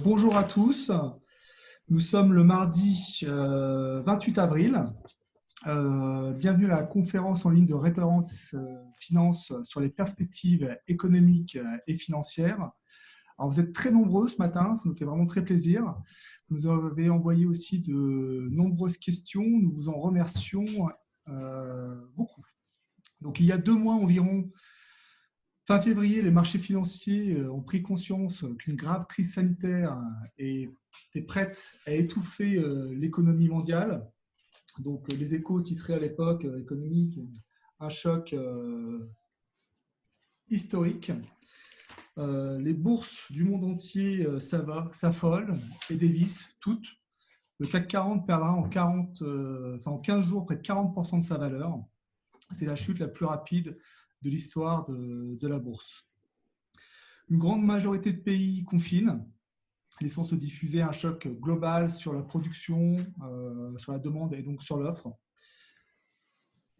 Bonjour à tous. Nous sommes le mardi 28 avril. Bienvenue à la conférence en ligne de Référence Finance sur les perspectives économiques et financières. Alors, vous êtes très nombreux ce matin, ça nous fait vraiment très plaisir. Vous nous avez envoyé aussi de nombreuses questions. Nous vous en remercions beaucoup. Donc, il y a 2 mois environ, fin février, les marchés financiers ont pris conscience qu'une grave crise sanitaire était prête à étouffer l'économie mondiale. Donc, les Échos titraient à l'époque économique un choc historique. Les bourses du monde entier s'affolent et dévissent toutes. Le CAC 40 perdra en 15 jours près de 40% de sa valeur. C'est la chute la plus rapide de l'histoire de la bourse. Une grande majorité de pays confinent, laissant se diffuser un choc global sur la production, sur la demande et donc sur l'offre.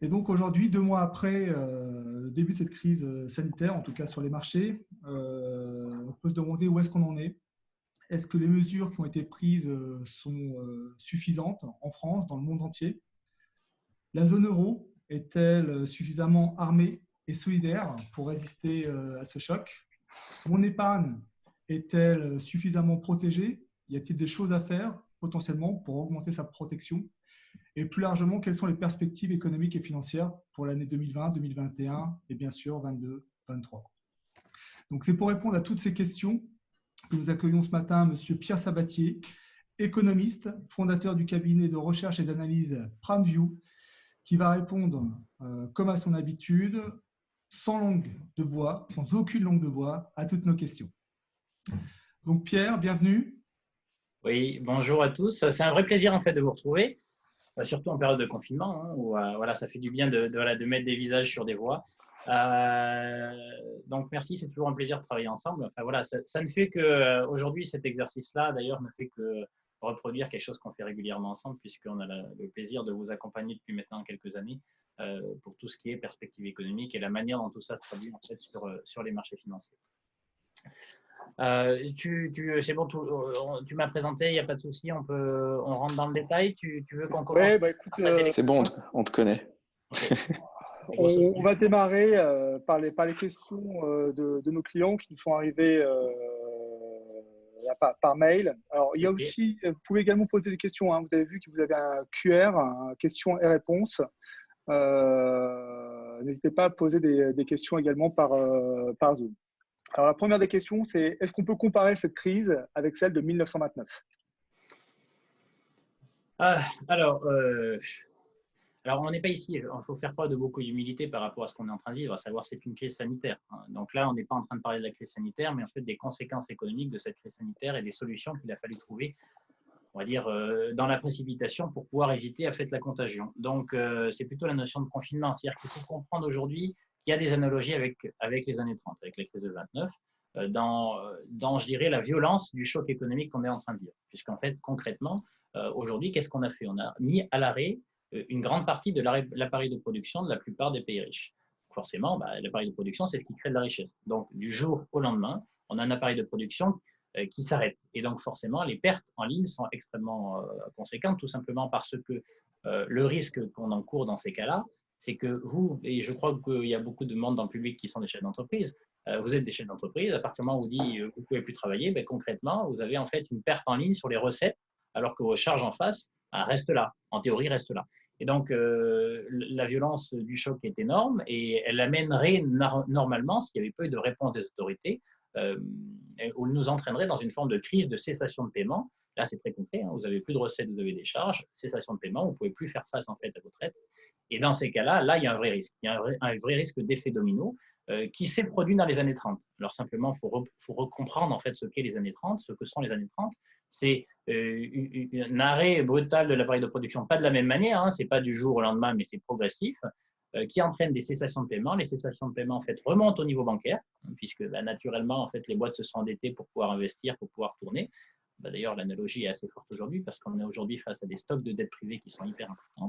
Et donc aujourd'hui, 2 mois après le début de cette crise sanitaire, en tout cas sur les marchés, on peut se demander où est-ce qu'on en est. Est-ce que les mesures qui ont été prises sont suffisantes en France, dans le monde entier? La zone euro est-elle suffisamment armée et solidaire pour résister à ce choc? Mon épargne est-elle suffisamment protégée? Y a-t-il des choses à faire potentiellement pour augmenter sa protection? Et plus largement, quelles sont les perspectives économiques et financières pour l'année 2020, 2021 et bien sûr 2022, 2023? Donc c'est pour répondre à toutes ces questions que nous accueillons ce matin M. Pierre Sabatier, économiste, fondateur du cabinet de recherche et d'analyse PrimeView, qui va répondre, comme à son habitude, sans aucune langue de bois, à toutes nos questions. Donc Pierre, bienvenue. Oui, bonjour à tous. C'est un vrai plaisir en fait de vous retrouver, surtout en période de confinement, hein, où voilà, ça fait du bien de mettre des visages sur des voix. Donc merci, c'est toujours un plaisir de travailler ensemble. Enfin voilà, ça ne fait que aujourd'hui cet exercice-là, d'ailleurs, ne fait que reproduire quelque chose qu'on fait régulièrement ensemble, puisqu'on a le plaisir de vous accompagner depuis maintenant quelques années pour tout ce qui est perspective économique et la manière dont tout ça se traduit en fait sur les marchés financiers. C'est bon, tu m'as présenté, il n'y a pas de souci, on rentre dans le détail. Tu veux qu'on commence? Ouais, bah écoute, c'est bon, on te connaît. Okay. On va démarrer par les questions de nos clients qui nous sont arrivées par mail. Alors, il y a aussi, vous pouvez également poser des questions. Hein. Vous avez vu que vous avez un QR, questions et réponses. N'hésitez pas à poser des questions également par Zoom. Alors, la première des questions, c'est est-ce qu'on peut comparer cette crise avec celle de 1929? Alors, on n'est pas ici. Il faut faire preuve de beaucoup d'humilité par rapport à ce qu'on est en train de vivre, à savoir c'est une crise sanitaire. Donc là, on n'est pas en train de parler de la crise sanitaire, mais en fait des conséquences économiques de cette crise sanitaire et des solutions qu'il a fallu trouver, on va dire, dans la précipitation pour pouvoir éviter en fait la contagion. Donc, c'est plutôt la notion de confinement. C'est-à-dire qu'il faut comprendre aujourd'hui qu'il y a des analogies avec les années 30, avec la crise de 29, dans, je dirais, la violence du choc économique qu'on est en train de vivre. Puisqu'en fait, concrètement, aujourd'hui, qu'est-ce qu'on a fait? On a mis à l'arrêt une grande partie de l'appareil de production de la plupart des pays riches. Forcément, l'appareil de production, c'est ce qui crée de la richesse. Donc, du jour au lendemain, on a un appareil de production qui s'arrête. Et donc, forcément, les pertes en ligne sont extrêmement conséquentes, tout simplement parce que le risque qu'on encourt dans ces cas-là, c'est que vous, et je crois qu'il y a beaucoup de monde dans le public qui sont des chefs d'entreprise, vous êtes des chefs d'entreprise, à partir du moment où on vous dit vous ne pouvez plus travailler, concrètement, vous avez en fait une perte en ligne sur les recettes, alors que vos charges en face restent là, en théorie restent là. Et donc, la violence du choc est énorme et elle amènerait normalement, s'il n'y avait pas eu de réponse des autorités, ou nous entraînerait dans une forme de crise de cessation de paiement. Là, c'est très concret, hein, vous n'avez plus de recettes, vous avez des charges, cessation de paiement, vous ne pouvez plus faire face en fait à vos traites. Et dans ces cas-là, là, il y a un vrai risque. Il y a un vrai risque d'effet domino qui s'est produit dans les années 30. Alors simplement, il faut recomprendre en fait ce qu'est les années 30, ce que sont les années 30. C'est un arrêt brutal de l'appareil de production, pas de la même manière, hein, c'est pas du jour au lendemain, mais c'est progressif, qui entraîne des cessations de paiement. Les cessations de paiement en fait remontent au niveau bancaire, hein, puisque naturellement en fait les boîtes se sont endettées pour pouvoir investir, pour pouvoir tourner. D'ailleurs, l'analogie est assez forte aujourd'hui parce qu'on est aujourd'hui face à des stocks de dettes privées qui sont hyper importants.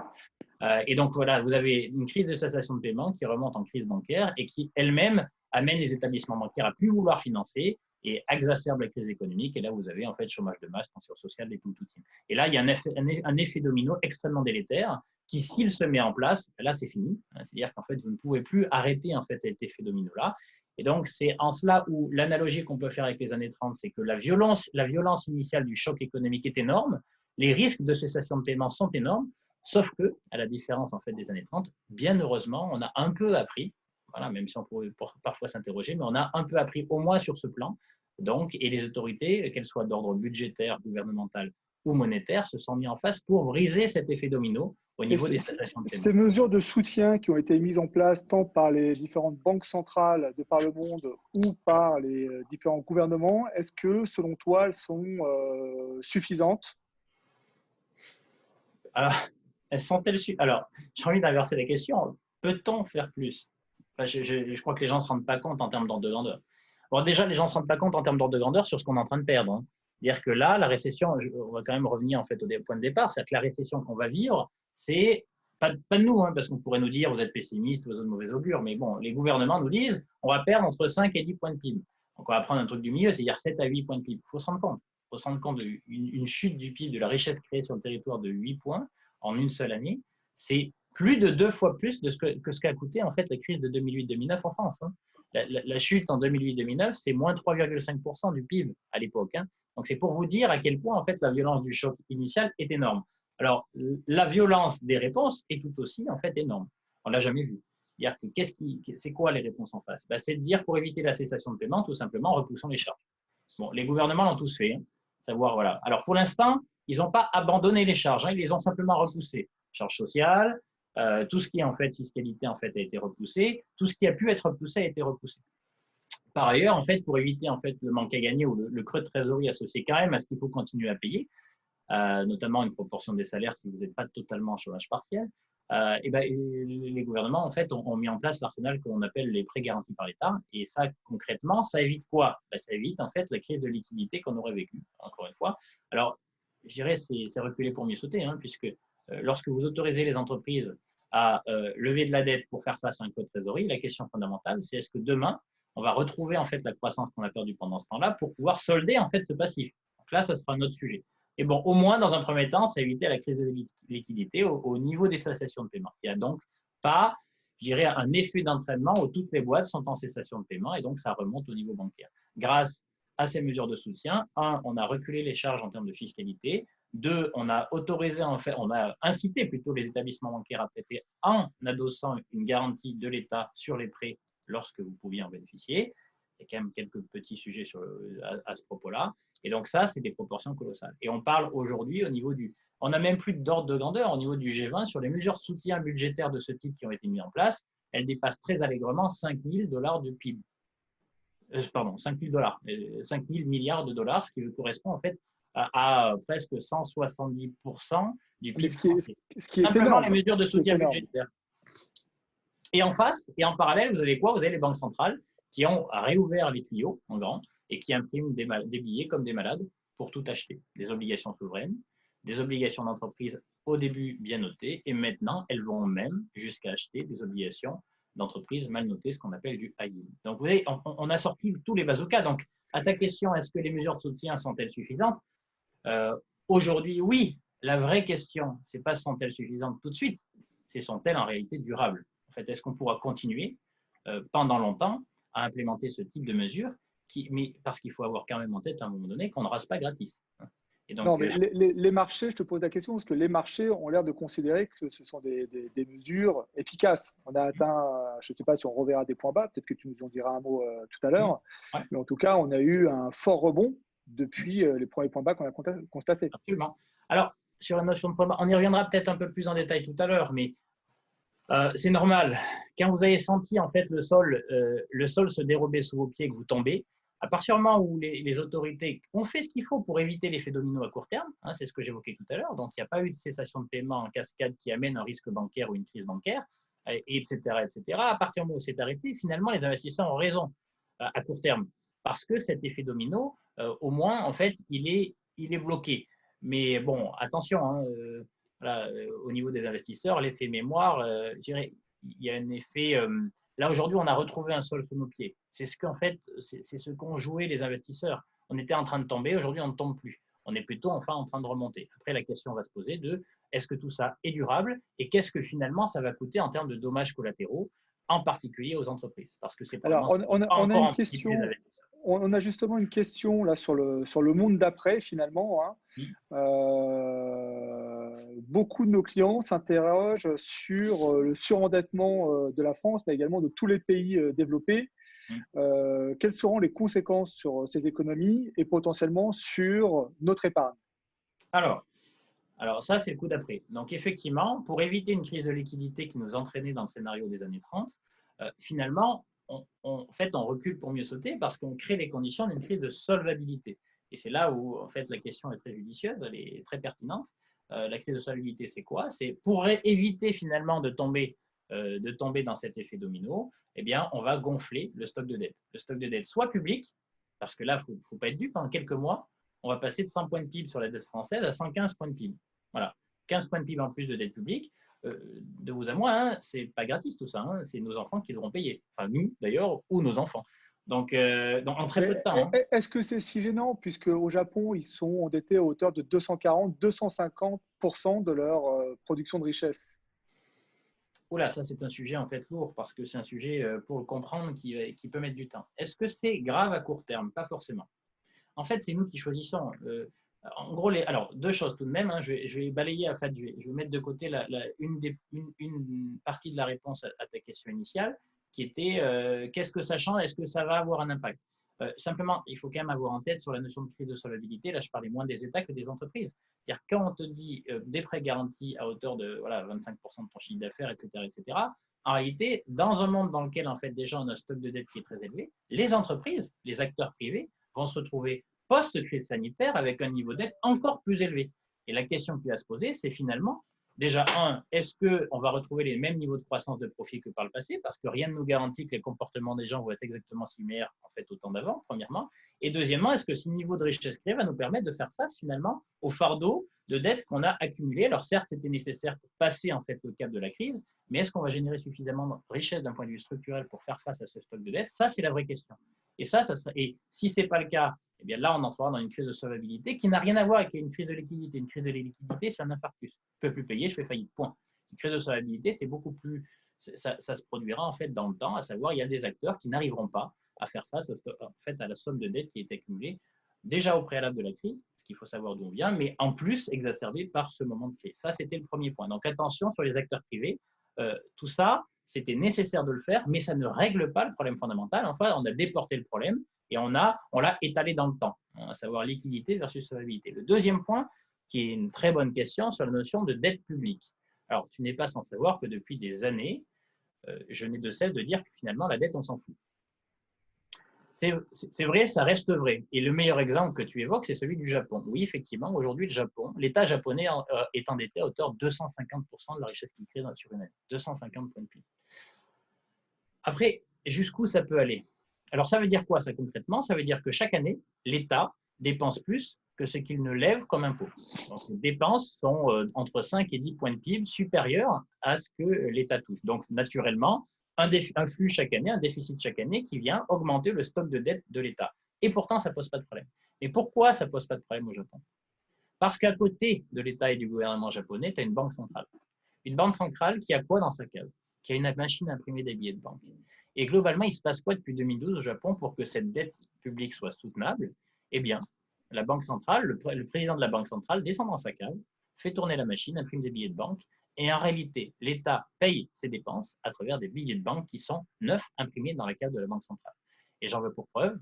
Et donc voilà, vous avez une crise de cessation de paiement qui remonte en crise bancaire et qui elle-même amène les établissements bancaires à plus vouloir financer, et exacerbe la crise économique. Et là, vous avez en fait chômage de masse, tension sociale et tout. Et là, il y a un effet domino extrêmement délétère qui, s'il se met en place, là, c'est fini. C'est-à-dire qu'en fait, vous ne pouvez plus arrêter en fait cet effet domino-là. Et donc, c'est en cela où l'analogie qu'on peut faire avec les années 30, c'est que la violence initiale du choc économique est énorme, les risques de cessation de paiement sont énormes, sauf que, à la différence en fait des années 30, bien heureusement, on a un peu appris, voilà, même si on pourrait parfois s'interroger, mais on a un peu appris au moins sur ce plan. Donc, et les autorités, qu'elles soient d'ordre budgétaire, gouvernemental ou monétaire, se sont mis en face pour briser cet effet domino au niveau des cessations de paiement. Ces mesures de soutien qui ont été mises en place tant par les différentes banques centrales de par le monde ou par les différents gouvernements, est-ce que, selon toi, elles sont suffisantes? Alors, alors, j'ai envie d'inverser la question. Peut-on faire plus? Je crois que les gens ne se rendent pas compte en termes d'ordre de grandeur. Bon, déjà, les gens ne se rendent pas compte en termes d'ordre de grandeur sur ce qu'on est en train de perdre. C'est-à-dire que là, la récession, on va quand même revenir en fait au point de départ, c'est que la récession qu'on va vivre, c'est pas de nous, parce qu'on pourrait nous dire vous êtes pessimiste, vous êtes de mauvais augure, mais bon, les gouvernements nous disent on va perdre entre 5 et 10 points de PIB. Donc on va prendre un truc du milieu, c'est-à-dire 7 à 8 points de PIB. Il faut se rendre compte. Il faut se rendre compte d'une chute du PIB, de la richesse créée sur le territoire de 8 points en une seule année. C'est plus de 2 fois plus de que ce qu'a coûté en fait la crise de 2008-2009 en France. La chute en 2008-2009, c'est moins 3,5% du PIB à l'époque. Donc, c'est pour vous dire à quel point, en fait, la violence du choc initial est énorme. Alors, la violence des réponses est tout aussi, en fait, énorme. On ne l'a jamais vu. C'est quoi les réponses en face? C'est de dire, pour éviter la cessation de paiement, tout simplement, repoussons les charges. Bon, les gouvernements l'ont tous fait. Savoir, voilà. Alors, pour l'instant, ils n'ont pas abandonné les charges. Ils les ont simplement repoussées. Charges sociales, tout ce qui est en fait fiscalité en fait a été repoussé, tout ce qui a pu être repoussé a été repoussé. Par ailleurs, en fait, pour éviter en fait le manque à gagner ou le creux de trésorerie associé quand même à ce qu'il faut continuer à payer, notamment une proportion des salaires si vous n'êtes pas totalement en chômage partiel, les gouvernements en fait ont mis en place l'arsenal qu'on appelle les prêts garantis par l'État. Et ça, concrètement, ça évite quoi? Ça évite en fait la crise de liquidité qu'on aurait vécue. Encore une fois, alors je dirais c'est reculer pour mieux sauter, puisque lorsque vous autorisez les entreprises à lever de la dette pour faire face à un creux de trésorerie, la question fondamentale, c'est est-ce que demain, on va retrouver en fait la croissance qu'on a perdue pendant ce temps-là pour pouvoir solder en fait ce passif. Donc là, ça sera un autre sujet. Et bon, au moins, dans un premier temps, ça éviter la crise de liquidité au niveau des cessations de paiement. Il n'y a donc pas, je dirais, un effet d'entraînement où toutes les boîtes sont en cessation de paiement et donc ça remonte au niveau bancaire. Grâce à ces mesures de soutien, on a reculé les charges en termes de fiscalité. 2, on a autorisé, en fait, on a incité plutôt les établissements bancaires à prêter en adossant une garantie de l'État sur les prêts lorsque vous pouviez en bénéficier. Il y a quand même quelques petits sujets à ce propos-là. Et donc ça, c'est des proportions colossales. Et on parle aujourd'hui au niveau on n'a même plus d'ordre de grandeur au niveau du G20 sur les mesures de soutien budgétaire de ce type qui ont été mises en place. Elles dépassent très allègrement 5 000 $ du PIB. 5 000 milliards de dollars, ce qui correspond en fait à presque 170% du PIB français. Ce qui est simplement énorme, les mesures de soutien budgétaire. Et en face, et en parallèle, vous avez quoi? Vous avez les banques centrales qui ont réouvert les tuyaux en grand et qui impriment des billets comme des malades pour tout acheter. Des obligations souveraines, des obligations d'entreprise au début bien notées, et maintenant, elles vont même jusqu'à acheter des obligations d'entreprises mal notées, ce qu'on appelle du high yield. Donc, vous voyez, on a sorti tous les bazookas. Donc, à ta question, est-ce que les mesures de soutien sont-elles suffisantes? Aujourd'hui, oui. La vraie question, ce n'est pas sont-elles suffisantes tout de suite, c'est sont-elles en réalité durables? En fait, est-ce qu'on pourra continuer pendant longtemps à implémenter ce type de mesures mais parce qu'il faut avoir quand même en tête à un moment donné qu'on ne rase pas gratis. Et donc, non, mais les marchés, je te pose la question, parce que les marchés ont l'air de considérer que ce sont des mesures efficaces. On a atteint, je ne sais pas si on reverra des points bas, peut-être que tu nous en diras un mot tout à l'heure, mais en tout cas, on a eu un fort rebond depuis les premiers points bas qu'on a constatés. Absolument. Alors, sur la notion de point bas, on y reviendra peut-être un peu plus en détail tout à l'heure, mais c'est normal. Quand vous avez senti en fait le sol se dérober sous vos pieds et que vous tombez, à partir du moment où les autorités ont fait ce qu'il faut pour éviter l'effet domino à court terme, c'est ce que j'évoquais tout à l'heure, donc il n'y a pas eu de cessation de paiement en cascade qui amène un risque bancaire ou une crise bancaire, etc., etc. À partir du moment où c'est arrêté, finalement, les investisseurs ont raison à court terme, parce que cet effet domino, au moins, en fait, il est bloqué. Mais bon, attention, au niveau des investisseurs, l'effet mémoire, je dirais, il y a un effet, Là, aujourd'hui, on a retrouvé un sol sous nos pieds. C'est ce qu'ont joué les investisseurs. On était en train de tomber, aujourd'hui, on ne tombe plus. On est plutôt enfin en train de remonter. Après, la question va se poser de est-ce que tout ça est durable et qu'est-ce que finalement ça va coûter en termes de dommages collatéraux, en particulier aux entreprises. Parce que c'est Alors, on a une question. On a justement une question là sur le monde d'après, finalement. Hein. Oui. Beaucoup de nos clients s'interrogent sur le surendettement de la France, mais également de tous les pays développés. Quelles seront les conséquences sur ces économies et potentiellement sur notre épargne? Alors ça, c'est le coup d'après. Donc, effectivement, pour éviter une crise de liquidité qui nous entraînait dans le scénario des années 30, finalement, en fait, on recule pour mieux sauter parce qu'on crée les conditions d'une crise de solvabilité. Et c'est là où, en fait, la question est très judicieuse, elle est très pertinente. La crise de solvabilité, c'est quoi? C'est pour éviter finalement de tomber dans cet effet domino, eh bien, on va gonfler le stock de dette. Le stock de dette soit public, parce que là, il ne faut pas être dupe, en quelques mois, on va passer de 100 points de PIB sur la dette française à 115 points de PIB. Voilà, 15 points de PIB en plus de dette publique. De vous à moi, hein, c'est pas gratis tout ça, hein, c'est nos enfants qui devront payer. Enfin, nous d'ailleurs, ou nos enfants. Donc en très peu de temps. Hein. Est-ce que c'est si gênant, puisque au Japon, ils sont endettés à hauteur de 240-250% de leur production de richesse? Oula, ça c'est un sujet en fait lourd, parce que c'est un sujet, pour le comprendre, qui peut mettre du temps. Est-ce que c'est grave à court terme? Pas forcément. En fait, c'est nous qui choisissons. En gros, alors, deux choses tout de même. Hein, je vais balayer, en fait, je vais mettre de côté une partie de la réponse à ta question initiale, qui était qu'est-ce que ça change? Est-ce que ça va avoir un impact? Simplement, il faut quand même avoir en tête sur la notion de crise de solvabilité, là je parlais moins des États que des entreprises. C'est-à-dire quand on te dit des prêts garantis à hauteur de 25% de ton chiffre d'affaires, etc., en réalité, dans un monde dans lequel en fait déjà on a un stock de dette qui est très élevé, les entreprises, les acteurs privés vont se retrouver post-crise sanitaire avec un niveau de dette encore plus élevé. Et la question qui va se poser, c'est finalement, déjà, est-ce qu'on va retrouver les mêmes niveaux de croissance de profit que par le passé? Parce que rien ne nous garantit que les comportements des gens vont être exactement similaires en fait au temps d'avant, premièrement. Et deuxièmement, est-ce que ce niveau de richesse créé va nous permettre de faire face finalement au fardeau de dette qu'on a accumulé? Alors certes, c'était nécessaire pour passer en fait le cap de la crise, mais est-ce qu'on va générer suffisamment de richesse d'un point de vue structurel pour faire face à ce stock de dette? Ça, c'est la vraie question. Et si ce n'est pas le cas, eh bien là, on entrera dans une crise de solvabilité qui n'a rien à voir avec une crise de liquidité. Une crise de liquidité, c'est un infarctus. Je ne peux plus payer, je fais faillite, point. Une crise de solvabilité, c'est beaucoup plus… Ça se produira en fait dans le temps, à savoir, il y a des acteurs qui n'arriveront pas à faire face en fait, à la somme de dette qui est accumulée déjà au préalable de la crise, parce qu'il faut savoir d'où on vient, mais en plus exacerbée par ce moment de crise. Ça, c'était le premier point. Donc attention sur les acteurs privés. Tout ça, c'était nécessaire de le faire, mais ça ne règle pas le problème fondamental. Enfin, on a déporté le problème et on l'a étalé dans le temps, à savoir liquidité versus solvabilité. Le deuxième point, qui est une très bonne question, sur la notion de dette publique. Alors, tu n'es pas sans savoir que depuis des années, je n'ai de cesse de dire que finalement, la dette, on s'en fout. C'est vrai, ça reste vrai. Et le meilleur exemple que tu évoques, c'est celui du Japon. Oui, effectivement, aujourd'hui, l'État japonais est endetté à hauteur de 250% de la richesse qu'il crée sur une année. 250 points de PIB. Après, jusqu'où ça peut aller? Alors, ça veut dire quoi, ça, concrètement? Ça veut dire que chaque année, l'État dépense plus que ce qu'il ne lève comme impôt. Donc, les dépenses sont entre 5 et 10 points de PIB supérieurs à ce que l'État touche. Donc, naturellement, un flux chaque année, un déficit chaque année qui vient augmenter le stock de dette de l'État. Et pourtant, ça ne pose pas de problème. Mais pourquoi ça ne pose pas de problème au Japon? Parce qu'à côté de l'État et du gouvernement japonais, tu as une banque centrale. Une banque centrale qui a quoi dans sa cave? Qui a une machine à imprimer des billets de banque. Et globalement, il se passe quoi depuis 2012 au Japon pour que cette dette publique soit soutenable? Eh bien, la banque centrale, le président de la banque centrale descend dans sa cave, fait tourner la machine, imprime des billets de banque, et en réalité, l'État paye ses dépenses à travers des billets de banque qui sont neufs, imprimés dans la cave de la banque centrale. Et j'en veux pour preuve,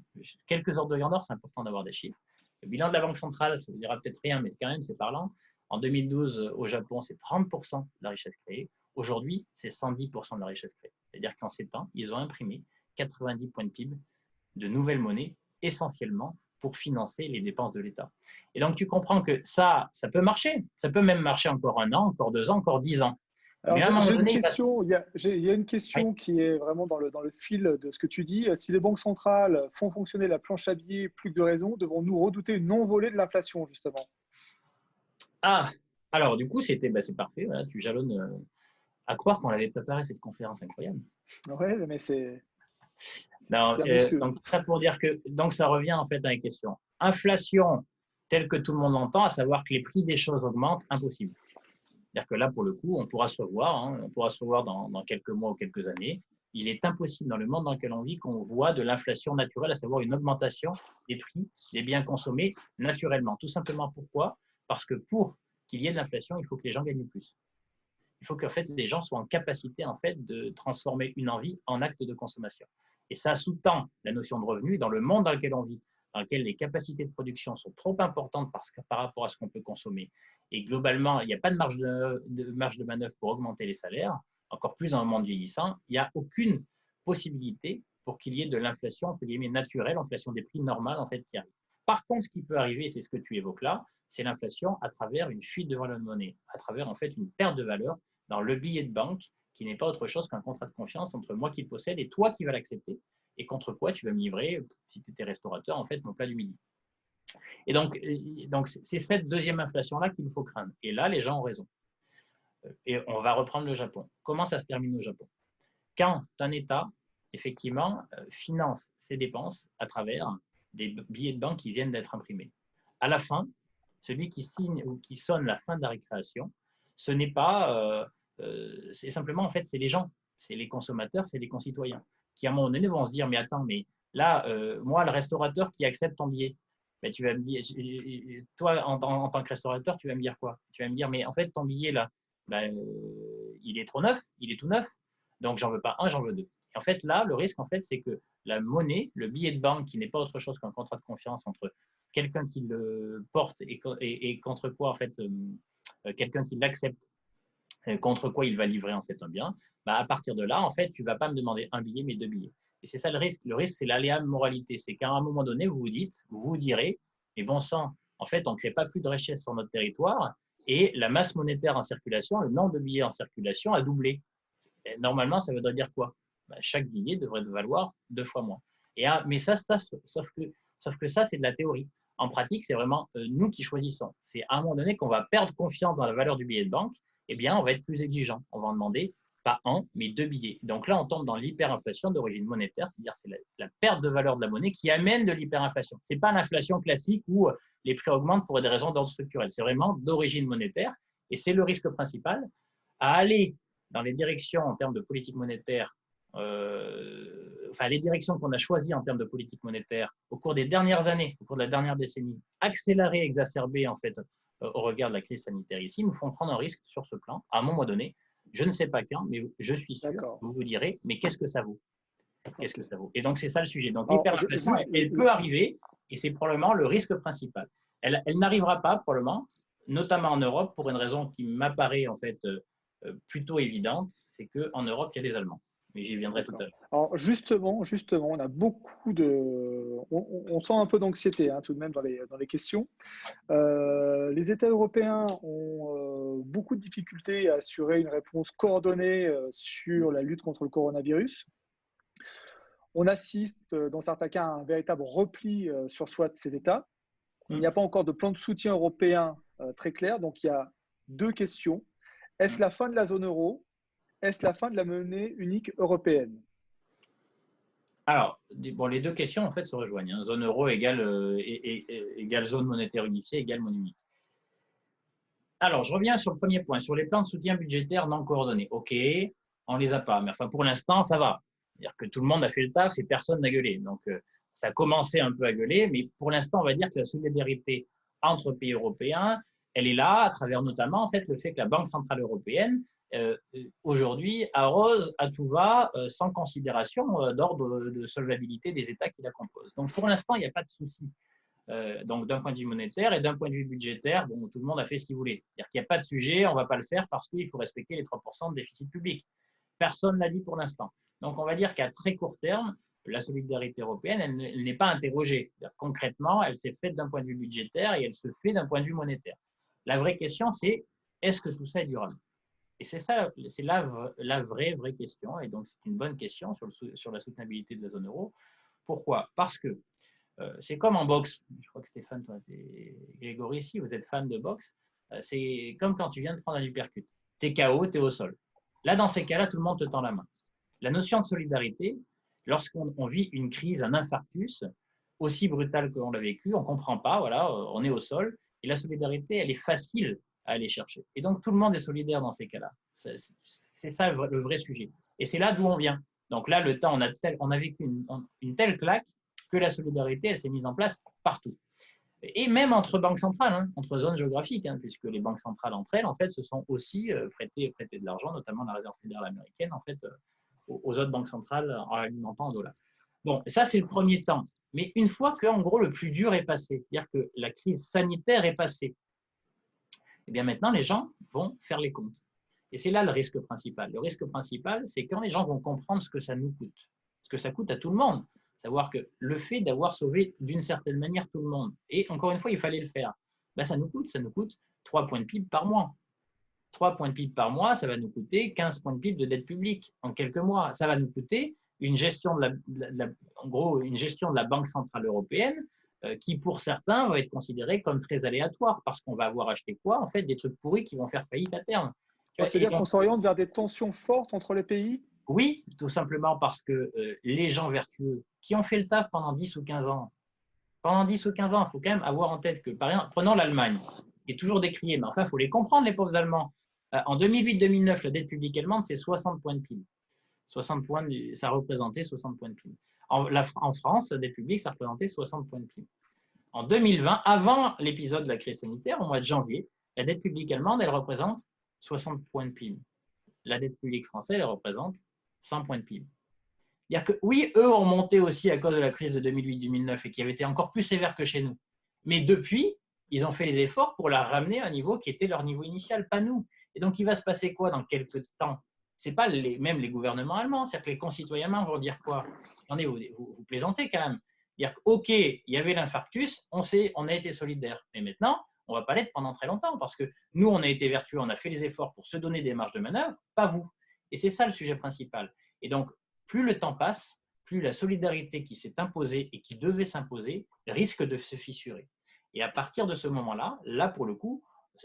quelques ordres de grandeur, c'est important d'avoir des chiffres. Le bilan de la banque centrale, ça ne vous dira peut-être rien, mais quand même, c'est parlant. En 2012, au Japon, c'est 30% de la richesse créée. Aujourd'hui, c'est 110% de la richesse créée. C'est-à-dire qu'en 7 ans, ils ont imprimé 90 points de PIB de nouvelles monnaies, essentiellement pour financer les dépenses de l'État. Et donc, tu comprends que ça peut marcher. Ça peut même marcher encore 1 an, encore 2 ans, encore 10 ans. Alors, j'ai une question, il y a une question qui est vraiment dans le fil de ce que tu dis. Si les banques centrales font fonctionner la planche à billets plus que de raison, devons-nous redouter une envolée de l'inflation, justement? Ah, alors du coup, c'est parfait. Voilà, tu jalonnes à croire qu'on avait préparé cette conférence incroyable. Ouais, mais c'est Non, un monsieur. donc, tout ça pour dire que donc ça revient en fait à la question. Inflation telle que tout le monde l'entend, à savoir que les prix des choses augmentent, impossible. C'est-à-dire que là, pour le coup, on pourra se revoir, hein, on pourra se revoir dans quelques mois ou quelques années. Il est impossible dans le monde dans lequel on vit qu'on voit de l'inflation naturelle, à savoir une augmentation des prix des biens consommés naturellement. Tout simplement pourquoi? Parce que pour qu'il y ait de l'inflation, il faut que les gens gagnent plus. Il faut qu'en fait les gens soient en capacité en fait de transformer une envie en acte de consommation. Et ça sous-tend la notion de revenu dans le monde dans lequel on vit, dans lequel les capacités de production sont trop importantes par rapport à ce qu'on peut consommer. Et globalement, il n'y a pas de marge de manœuvre pour augmenter les salaires, encore plus dans le monde vieillissant. Il n'y a aucune possibilité pour qu'il y ait de l'inflation, entre guillemets, naturelle, inflation des prix normale, en fait, qui arrive. Par contre, ce qui peut arriver, c'est ce que tu évoques là, c'est l'inflation à travers une fuite de valeur de monnaie, à travers en fait une perte de valeur dans le billet de banque qui n'est pas autre chose qu'un contrat de confiance entre moi qui le possède et toi qui vas l'accepter et contre quoi tu vas me livrer, si tu étais restaurateur, en fait, mon plat du midi. Et donc c'est cette deuxième inflation-là qu'il faut craindre. Et là, les gens ont raison. Et on va reprendre le Japon. Comment ça se termine au Japon? Quand un État, effectivement, finance ses dépenses à travers des billets de banque qui viennent d'être imprimés. À la fin, celui qui signe ou qui sonne la fin de la récréation, ce n'est pas, c'est simplement, en fait, c'est les gens, c'est les consommateurs, c'est les concitoyens, qui à un moment donné vont se dire, mais attends, mais là, moi, le restaurateur qui accepte ton billet, ben, tu vas me dire, toi, en tant que restaurateur, tu vas me dire quoi? Tu vas me dire, mais en fait, ton billet, là, ben, il est trop neuf, il est tout neuf, donc j'en veux pas un, j'en veux deux. Et en fait, là, le risque, en fait, c'est que la monnaie, le billet de banque, qui n'est pas autre chose qu'un contrat de confiance entre quelqu'un qui le porte et contre quoi, en fait, quelqu'un qui l'accepte, contre quoi il va livrer, en fait, un bien, bah, à partir de là, en fait, tu ne vas pas me demander un billet, mais deux billets. Et c'est ça le risque. Le risque, c'est l'aléa de moralité. C'est qu'à un moment donné, vous vous direz, mais bon sang, en fait, on ne crée pas plus de richesse sur notre territoire et la masse monétaire en circulation, le nombre de billets en circulation a doublé. Et normalement, ça voudrait dire quoi? Bah, chaque billet devrait valoir 2 fois moins. Mais sauf que ça, c'est de la théorie. En pratique, c'est vraiment nous qui choisissons. C'est à un moment donné qu'on va perdre confiance dans la valeur du billet de banque, eh bien, on va être plus exigeant. On va en demander pas un, mais deux billets. Donc là, on tombe dans l'hyperinflation d'origine monétaire, c'est-à-dire c'est la perte de valeur de la monnaie qui amène de l'hyperinflation. Ce n'est pas l'inflation classique où les prix augmentent pour des raisons d'ordre structurel. C'est vraiment d'origine monétaire et c'est le risque principal à aller dans les directions en termes de politique monétaire, les directions qu'on a choisies en termes de politique monétaire au cours des dernières années, au cours de la dernière décennie, accélérées, exacerbées en fait au regard de la crise sanitaire ici, nous font prendre un risque sur ce plan. À un moment donné, je ne sais pas quand, mais je suis sûr, vous vous direz, mais qu'est-ce que ça vaut? Qu'est-ce que ça vaut? Et donc, c'est ça le sujet. Donc, l'hyperinflation, elle peut arriver, et c'est probablement le risque principal. Elle n'arrivera pas, probablement, notamment en Europe, pour une raison qui m'apparaît en fait plutôt évidente, c'est qu'en Europe, il y a des Allemands. Mais j'y viendrai tout à l'heure. Alors justement, on a beaucoup de, on sent un peu d'anxiété tout de même dans les questions. Les États européens ont beaucoup de difficultés à assurer une réponse coordonnée sur la lutte contre le coronavirus. On assiste dans certains cas à un véritable repli sur soi de ces États. Il n'y a pas encore de plan de soutien européen très clair, donc il y a deux questions. Est-ce la fin de la zone euro? Est-ce la fin de la monnaie unique européenne? Alors, bon, les deux questions en fait se rejoignent. Hein. Zone euro égale zone monétaire unifiée égale monnaie unique. Alors, je reviens sur le premier point, sur les plans de soutien budgétaire non coordonnés. OK, on ne les a pas, mais enfin pour l'instant, ça va. C'est-à-dire que tout le monde a fait le taf et personne n'a gueulé. Donc, ça a commencé un peu à gueuler, mais pour l'instant, on va dire que la solidarité entre pays européens, elle est là à travers notamment en fait le fait que la Banque centrale européenne aujourd'hui arrose à tout va sans considération d'ordre de solvabilité des États qui la composent. Donc pour l'instant, il n'y a pas de souci. Donc d'un point de vue monétaire et d'un point de vue budgétaire, bon, tout le monde a fait ce qu'il voulait. C'est-à-dire qu'il n'y a pas de sujet, on ne va pas le faire parce qu'il faut respecter les 3% de déficit public. Personne ne l'a dit pour l'instant. Donc on va dire qu'à très court terme, la solidarité européenne, elle n'est pas interrogée. Concrètement, elle s'est faite d'un point de vue budgétaire et elle se fait d'un point de vue monétaire. La vraie question, c'est est-ce que tout ça est durable? Et c'est ça, c'est la vraie question. Et donc, c'est une bonne question sur la soutenabilité de la zone euro. Pourquoi? Parce que c'est comme en boxe. Je crois que Stéphane, toi, c'est Grégory ici, vous êtes fan de boxe. C'est comme quand tu viens de prendre un uppercut. Tu es KO, tu es au sol. Là, dans ces cas-là, tout le monde te tend la main. La notion de solidarité, lorsqu'on vit une crise, un infarctus, aussi brutal que l'on l'a vécu, on ne comprend pas, voilà, on est au sol, et la solidarité, elle est facile à aller chercher. Et donc, tout le monde est solidaire dans ces cas-là. C'est ça le vrai sujet. Et c'est là d'où on vient. Donc là, le temps, on a vécu une telle claque que la solidarité, elle s'est mise en place partout. Et même entre banques centrales, hein, entre zones géographiques, hein, puisque les banques centrales entre elles, en fait, se sont aussi prêtées de l'argent, notamment la Réserve fédérale américaine, en fait, aux autres banques centrales en alimentant en dollars. Bon, ça, c'est le premier temps. Mais une fois que, en gros, le plus dur est passé, c'est-à-dire que la crise sanitaire est passée, eh bien maintenant, les gens vont faire les comptes. Et c'est là le risque principal. Le risque principal, c'est quand les gens vont comprendre ce que ça nous coûte, ce que ça coûte à tout le monde. Savoir que le fait d'avoir sauvé d'une certaine manière tout le monde, et encore une fois, il fallait le faire, ben, ça nous coûte 3 points de PIB par mois. 3 points de PIB par mois, ça va nous coûter 15 points de PIB de dette publique en quelques mois. Ça va nous coûter une gestion en gros, une gestion de la Banque centrale européenne qui, pour certains, va être considérée comme très aléatoire parce qu'on va avoir acheté quoi? En fait, des trucs pourris qui vont faire faillite à terme. C'est-à-dire qu'on s'oriente vers des tensions fortes entre les pays? Oui, tout simplement parce que les gens vertueux qui ont fait le taf pendant 10 ou 15 ans, il faut quand même avoir en tête que, par exemple, prenons l'Allemagne, qui est toujours décriée, mais enfin, il faut les comprendre, les pauvres Allemands. En 2008-2009, la dette publique allemande, c'est 60 points de PIB. 60 points, ça représentait 60 points de PIB. En France, la dette publique, ça représentait 60 points de PIB. En 2020, avant l'épisode de la crise sanitaire, au mois de janvier, la dette publique allemande, elle représente 60 points de PIB. La dette publique française, elle représente 100 points de PIB. C'est-à-dire que oui, eux ont monté aussi à cause de la crise de 2008-2009 et qui avait été encore plus sévère que chez nous. Mais depuis, ils ont fait les efforts pour la ramener à un niveau qui était leur niveau initial, pas nous. Et donc, il va se passer quoi dans quelques temps? Ce n'est pas même les gouvernements allemands, c'est-à-dire que les concitoyens allemands vont dire quoi? Attendez, vous plaisantez quand même. Dire OK, il y avait l'infarctus, on a été solidaires. Mais maintenant, on ne va pas l'être pendant très longtemps parce que nous, on a été vertueux, on a fait les efforts pour se donner des marges de manœuvre, pas vous. Et c'est ça le sujet principal. Et donc, plus le temps passe, plus la solidarité qui s'est imposée et qui devait s'imposer risque de se fissurer. Et à partir de ce moment-là, là pour le coup,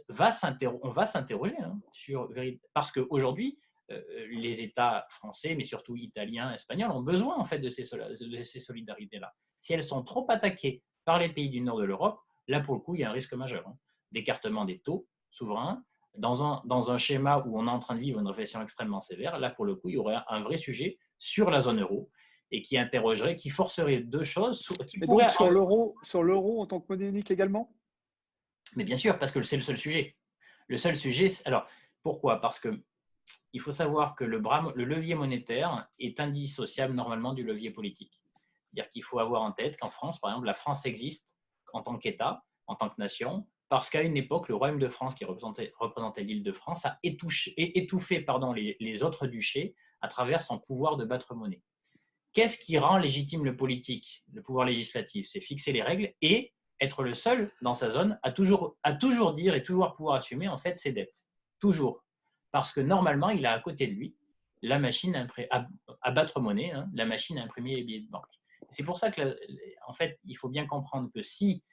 on va s'interroger parce qu'aujourd'hui, les États français, mais surtout italiens, espagnols, ont besoin en fait de ces solidarités-là. Si elles sont trop attaquées par les pays du nord de l'Europe, là pour le coup, il y a un risque majeur d'écartement des taux souverains. Dans un schéma où on est en train de vivre une récession extrêmement sévère, là pour le coup, il y aurait un vrai sujet sur la zone euro et qui forcerait deux choses. Et donc sur l'euro en tant que monnaie unique également? Mais bien sûr, parce que c'est le seul sujet. Le seul sujet, alors pourquoi? Parce que il faut savoir que le levier monétaire est indissociable normalement du levier politique. C'est-à-dire qu'il faut avoir en tête qu'en France, par exemple, la France existe en tant qu'État, en tant que nation, parce qu'à une époque, le Royaume de France, qui représentait l'île de France, a étouffé les autres duchés à travers son pouvoir de battre monnaie. Qu'est-ce qui rend légitime le politique, le pouvoir législatif? C'est fixer les règles et être le seul dans sa zone à toujours dire et toujours pouvoir assumer en fait ses dettes. Toujours. Parce que normalement, il a à côté de lui la machine à battre monnaie, la machine à imprimer les billets de banque. C'est pour ça que, en fait, il faut bien comprendre que si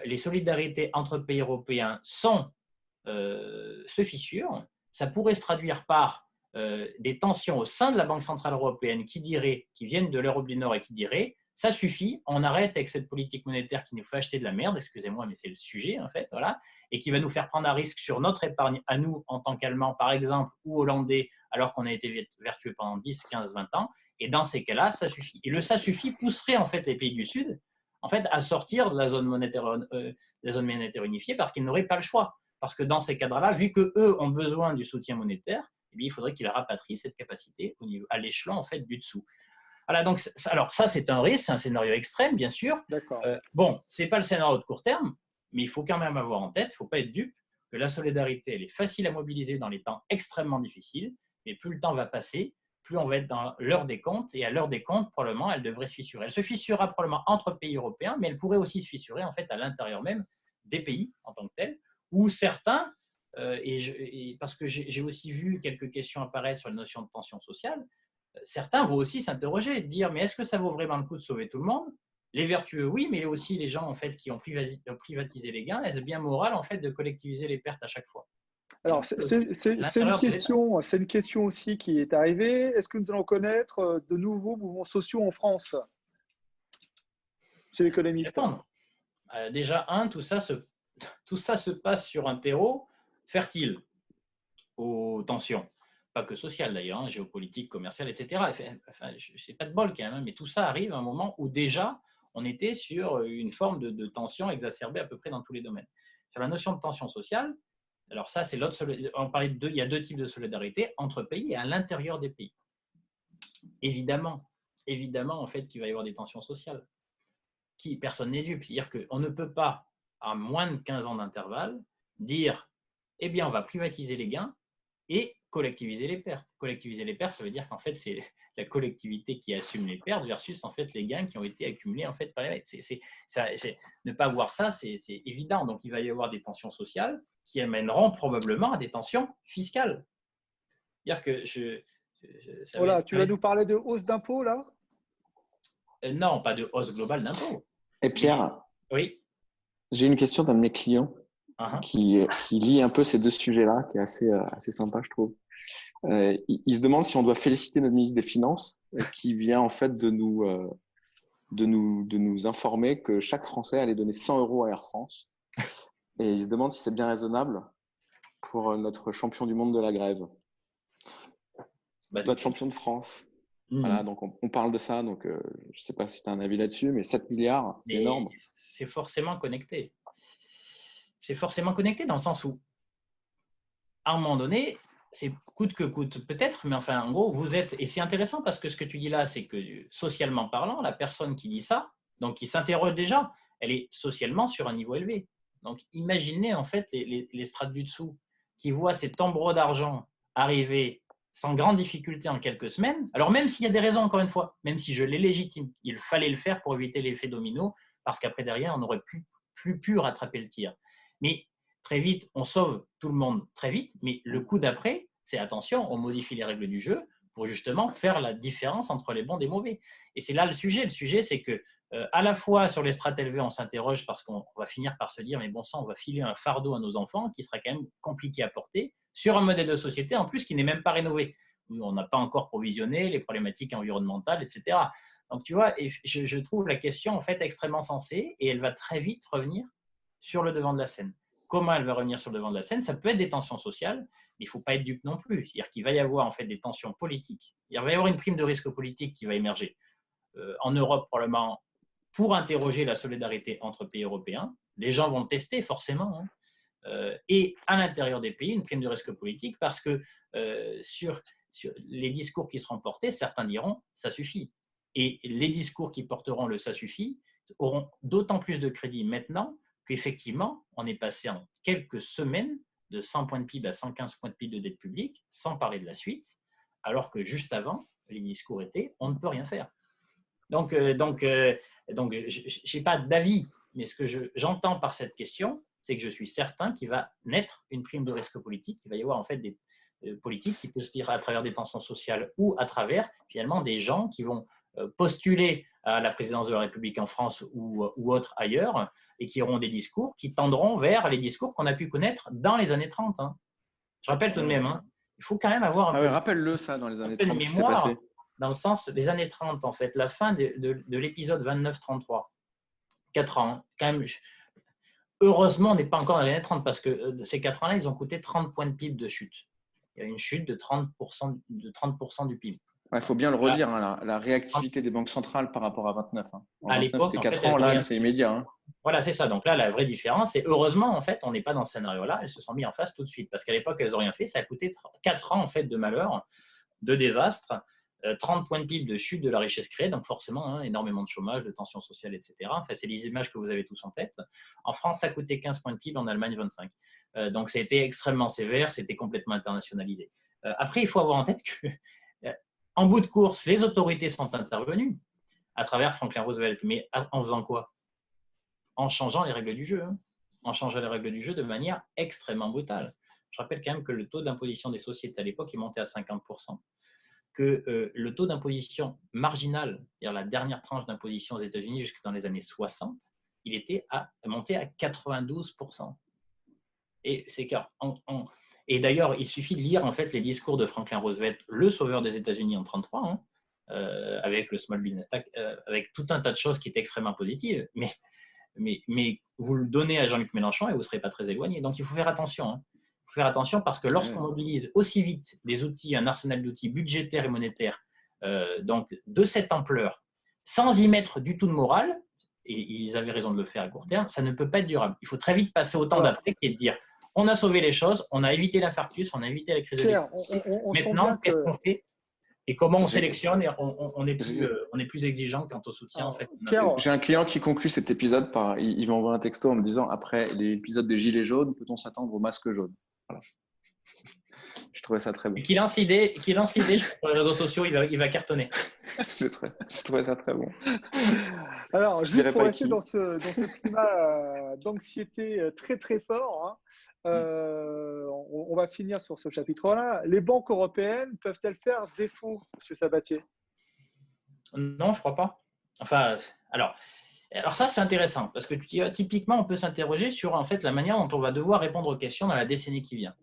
les solidarités entre pays européens se fissurent, ça pourrait se traduire par des tensions au sein de la Banque centrale européenne qui viennent de l'Europe du Nord et qui diraient ça suffit, on arrête avec cette politique monétaire qui nous fait acheter de la merde, excusez-moi, mais c'est le sujet en fait, voilà, et qui va nous faire prendre un risque sur notre épargne à nous en tant qu'Allemands par exemple ou Hollandais alors qu'on a été vertueux pendant 10, 15, 20 ans. Et dans ces cas-là, ça suffit. Et le ça suffit pousserait en fait les pays du Sud en fait, à sortir de la zone monétaire unifiée parce qu'ils n'auraient pas le choix. Parce que dans ces cadres-là, vu qu'eux ont besoin du soutien monétaire, eh bien, il faudrait qu'ils rapatrient cette capacité à l'échelon en fait, du dessous. Voilà, donc, alors ça, c'est un risque, c'est un scénario extrême, bien sûr. Bon, ce n'est pas le scénario de court terme, mais il faut quand même avoir en tête, il ne faut pas être dupe, que la solidarité, elle est facile à mobiliser dans les temps extrêmement difficiles, mais plus le temps va passer, plus on va être dans l'heure des comptes, et à l'heure des comptes, probablement, elle devrait se fissurer. Elle se fissurera probablement entre pays européens, mais elle pourrait aussi se fissurer en fait à l'intérieur même des pays en tant que tels, où certains, parce que j'ai aussi vu quelques questions apparaître sur la notion de tension sociale, certains vont aussi s'interroger, dire mais est-ce que ça vaut vraiment le coup de sauver tout le monde? Les vertueux, oui, mais aussi les gens en fait qui ont privatisé les gains, est-ce bien moral en fait de collectiviser les pertes à chaque fois? Alors, c'est une question aussi qui est arrivée. Est-ce que nous allons connaître de nouveaux mouvements sociaux en France? C'est l'économiste. Déjà, tout ça se passe sur un terreau fertile aux tensions. Pas que sociales d'ailleurs, géopolitique, commerciale, etc. Enfin, c'est pas de bol quand même, hein, mais tout ça arrive à un moment où déjà on était sur une forme de tension exacerbée à peu près dans tous les domaines. Sur la notion de tension sociale, alors ça, c'est l'autre. On parlait il y a deux types de solidarité entre pays et à l'intérieur des pays. Évidemment, en fait, qu'il va y avoir des tensions sociales. Personne n'est dupe. C'est-à-dire qu'on ne peut pas, à moins de 15 ans d'intervalle, dire eh bien, on va privatiser les gains et collectiviser les pertes. Collectiviser les pertes, ça veut dire qu'en fait, c'est la collectivité qui assume les pertes versus en fait les gains qui ont été accumulés en fait par les ne pas voir ça, c'est évident. Donc, il va y avoir des tensions sociales qui amèneront probablement à des tensions fiscales. C'est-à-dire que voilà, tu vas nous parler de hausse d'impôts là? Non, pas de hausse globale d'impôts. Et Pierre, oui. J'ai une question d'un de mes clients qui lie un peu ces deux sujets-là, qui est assez sympa, je trouve. Il se demande si on doit féliciter notre ministre des Finances, qui vient en fait de nous informer que chaque Français allait donner 100 € à Air France. Et il se demande si c'est bien raisonnable pour notre champion du monde de la grève. Notre champion de France. Voilà, donc on parle de ça. Donc, je ne sais pas si tu as un avis là-dessus, mais 7 milliards, c'est énorme. C'est forcément connecté. C'est forcément connecté dans le sens où, à un moment donné, c'est coûte que coûte peut-être, mais enfin, en gros, vous êtes… Et c'est intéressant parce que ce que tu dis là, c'est que socialement parlant, la personne qui dit ça, donc qui s'interroge déjà, elle est socialement sur un niveau élevé. Donc, imaginez en fait les strates du dessous qui voient ces tombereaux d'argent arriver sans grande difficulté en quelques semaines. Alors, même s'il y a des raisons, encore une fois, même si je les légitime, il fallait le faire pour éviter l'effet domino, parce qu'après, derrière, on n'aurait plus pu rattraper le tir. Mais très vite, on sauve tout le monde très vite, mais le coup d'après, c'est attention, on modifie les règles du jeu pour justement faire la différence entre les bons et les mauvais. Et c'est là le sujet. Le sujet, c'est que à la fois sur les strates élevées, on s'interroge parce qu'on va finir par se dire, mais bon sang, on va filer un fardeau à nos enfants qui sera quand même compliqué à porter sur un modèle de société en plus qui n'est même pas rénové. On n'a pas encore provisionné les problématiques environnementales, etc. Donc tu vois, et je trouve la question en fait extrêmement sensée et elle va très vite revenir sur le devant de la scène. Comment elle va revenir sur le devant de la scène? Ça peut être des tensions sociales, mais il ne faut pas être dupe non plus. C'est-à-dire qu'il va y avoir en fait des tensions politiques. Il va y avoir une prime de risque politique qui va émerger en Europe probablement pour interroger la solidarité entre pays européens. Les gens vont le tester forcément. Et à l'intérieur des pays, une prime de risque politique parce que sur les discours qui seront portés, certains diront « ça suffit ». Et les discours qui porteront le « ça suffit » auront d'autant plus de crédit maintenant qu'effectivement, on est passé en quelques semaines de 100 points de PIB à 115 points de PIB de dette publique, sans parler de la suite, alors que juste avant, les discours étaient « on ne peut rien faire ». Donc je n'ai pas d'avis, mais ce que j'entends par cette question, c'est que je suis certain qu'il va naître une prime de risque politique. Il va y avoir en fait des politiques qui peuvent se dire à travers des tensions sociales ou à travers finalement des gens qui vont postuler à la présidence de la République en France ou autre ailleurs et qui auront des discours qui tendront vers les discours qu'on a pu connaître dans les années 30. Je rappelle tout de même, il faut quand même avoir un rappelle-le ça dans les années 30, de mémoire, dans le sens des années 30 en fait, la fin de l'épisode 29-33, 4 ans, quand même. Heureusement, on n'est pas encore dans les années 30 parce que ces 4 ans-là, ils ont coûté 30 points de PIB de chute. Il y a une chute de 30% du PIB. Il faut bien le redire, la réactivité des banques centrales par rapport à 29. À l'époque, c'était 4 ans, là, c'est immédiat. Voilà, c'est ça. Donc là, la vraie différence, c'est heureusement, en fait, on n'est pas dans ce scénario-là. Elles se sont mises en face tout de suite parce qu'à l'époque, elles n'ont rien fait. Ça a coûté 4 ans en fait, de malheur, de désastre. 30 points de PIB de chute de la richesse créée, donc forcément énormément de chômage, de tensions sociales, etc. Enfin, c'est les images que vous avez tous en tête. En France, ça a coûté 15 points de PIB, en Allemagne 25. Donc ça a été extrêmement sévère, c'était complètement internationalisé. Après, il faut avoir en tête que en bout de course, les autorités sont intervenues à travers Franklin Roosevelt, mais en faisant quoi? En changeant les règles du jeu, en changeant les règles du jeu de manière extrêmement brutale. Je rappelle quand même que le taux d'imposition des sociétés à l'époque est monté à 50%. Que le taux d'imposition marginal, c'est-à-dire la dernière tranche d'imposition aux États-Unis jusque dans les années 60, il était monté à 92%. Et c'est Et d'ailleurs, il suffit de lire en fait les discours de Franklin Roosevelt, le sauveur des États-Unis en 1933, hein, avec le Small Business Act, avec tout un tas de choses qui étaient extrêmement positives. Mais vous le donnez à Jean-Luc Mélenchon et vous ne serez pas très éloigné. Donc, il faut faire attention. Hein. Il faut faire attention parce que lorsqu'on mobilise aussi vite des outils, un arsenal d'outils budgétaires et monétaires donc de cette ampleur, sans y mettre du tout de morale, et ils avaient raison de le faire à court terme, ça ne peut pas être durable. Il faut très vite passer au temps d'après qui est de dire on a sauvé les choses, on a évité l'infarctus, on a évité la crise de l'économie. Maintenant, qu'est-ce qu'on fait et comment on sélectionne et on est plus exigeant quant au soutien. En fait. J'ai un client qui conclut cet épisode par il m'envoie un texto en me disant après l'épisode des Gilets jaunes, peut-on s'attendre au masque jaune? Voilà. Je trouvais ça très bon. Qui lance l'idée sur les réseaux sociaux, il va cartonner. Je trouvais ça très bon. Alors, juste pour rester dans ce climat d'anxiété très très fort, hein, on va finir sur ce chapitre-là. Les banques européennes peuvent-elles faire défaut, M. Sabatier? Non, je ne crois pas. Enfin, alors ça, c'est intéressant parce que typiquement, on peut s'interroger sur en fait, la manière dont on va devoir répondre aux questions dans la décennie qui vient.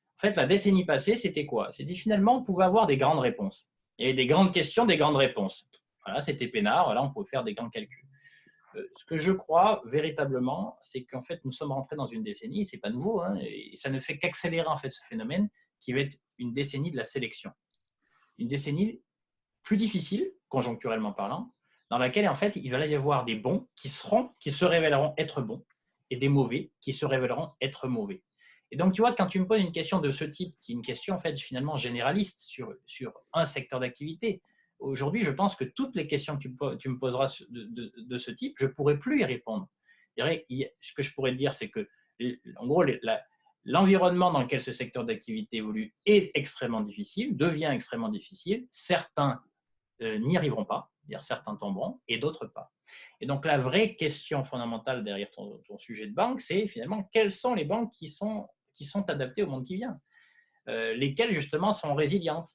En fait, la décennie passée, c'était quoi? C'était finalement, on pouvait avoir des grandes réponses. Il y avait des grandes questions, des grandes réponses. Voilà, c'était peinard, voilà, on pouvait faire des grands calculs. Ce que je crois véritablement, c'est qu'en fait, nous sommes rentrés dans une décennie, ce n'est pas nouveau, hein, et ça ne fait qu'accélérer en fait ce phénomène qui va être une décennie de la sélection. Une décennie plus difficile, conjoncturellement parlant, dans laquelle en fait, il va y avoir des bons qui se révéleront être bons et des mauvais qui se révéleront être mauvais. Et donc, tu vois, quand tu me poses une question de ce type, qui est une question en fait finalement généraliste sur un secteur d'activité, aujourd'hui, je pense que toutes les questions que tu me poseras de ce type, je ne pourrai plus y répondre. Ce que je pourrais te dire, c'est que, en gros, l'environnement dans lequel ce secteur d'activité évolue est extrêmement difficile, devient extrêmement difficile. Certains n'y arriveront pas, c'est-à-dire certains tomberont, et d'autres pas. Et donc, la vraie question fondamentale derrière ton sujet de banque, c'est finalement quelles sont les banques qui sont adaptées au monde qui vient, lesquelles justement sont résilientes.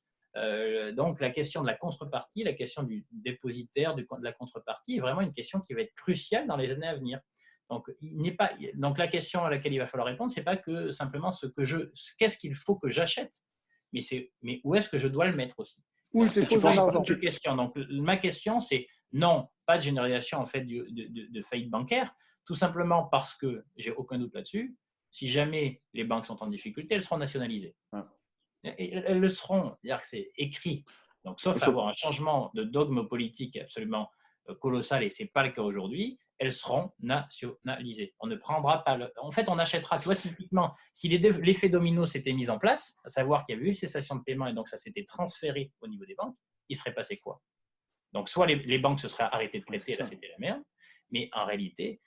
Donc, la question de la contrepartie, la question du dépositaire, de la contrepartie est vraiment une question qui va être cruciale dans les années à venir. Donc, donc la question à laquelle il va falloir répondre, ce n'est pas que simplement qu'est-ce qu'il faut que j'achète, mais où est-ce que je dois le mettre aussi. Oui, c'est une question. Donc, ma question, c'est non, pas de généralisation en fait de faillite bancaire, tout simplement parce que j'ai aucun doute là-dessus. Si jamais les banques sont en difficulté, elles seront nationalisées. Et elles le seront, c'est-à-dire que c'est écrit. Donc, sauf avoir un changement de dogme politique absolument colossal, et ce n'est pas le cas aujourd'hui, elles seront nationalisées. On ne prendra pas en fait, on achètera. Tu vois, typiquement, si l'effet domino s'était mis en place, à savoir qu'il y avait eu cessation de paiement et donc ça s'était transféré au niveau des banques, il serait passé quoi? Donc, soit les banques se seraient arrêtées de prêter, là c'était la merde, mais en réalité,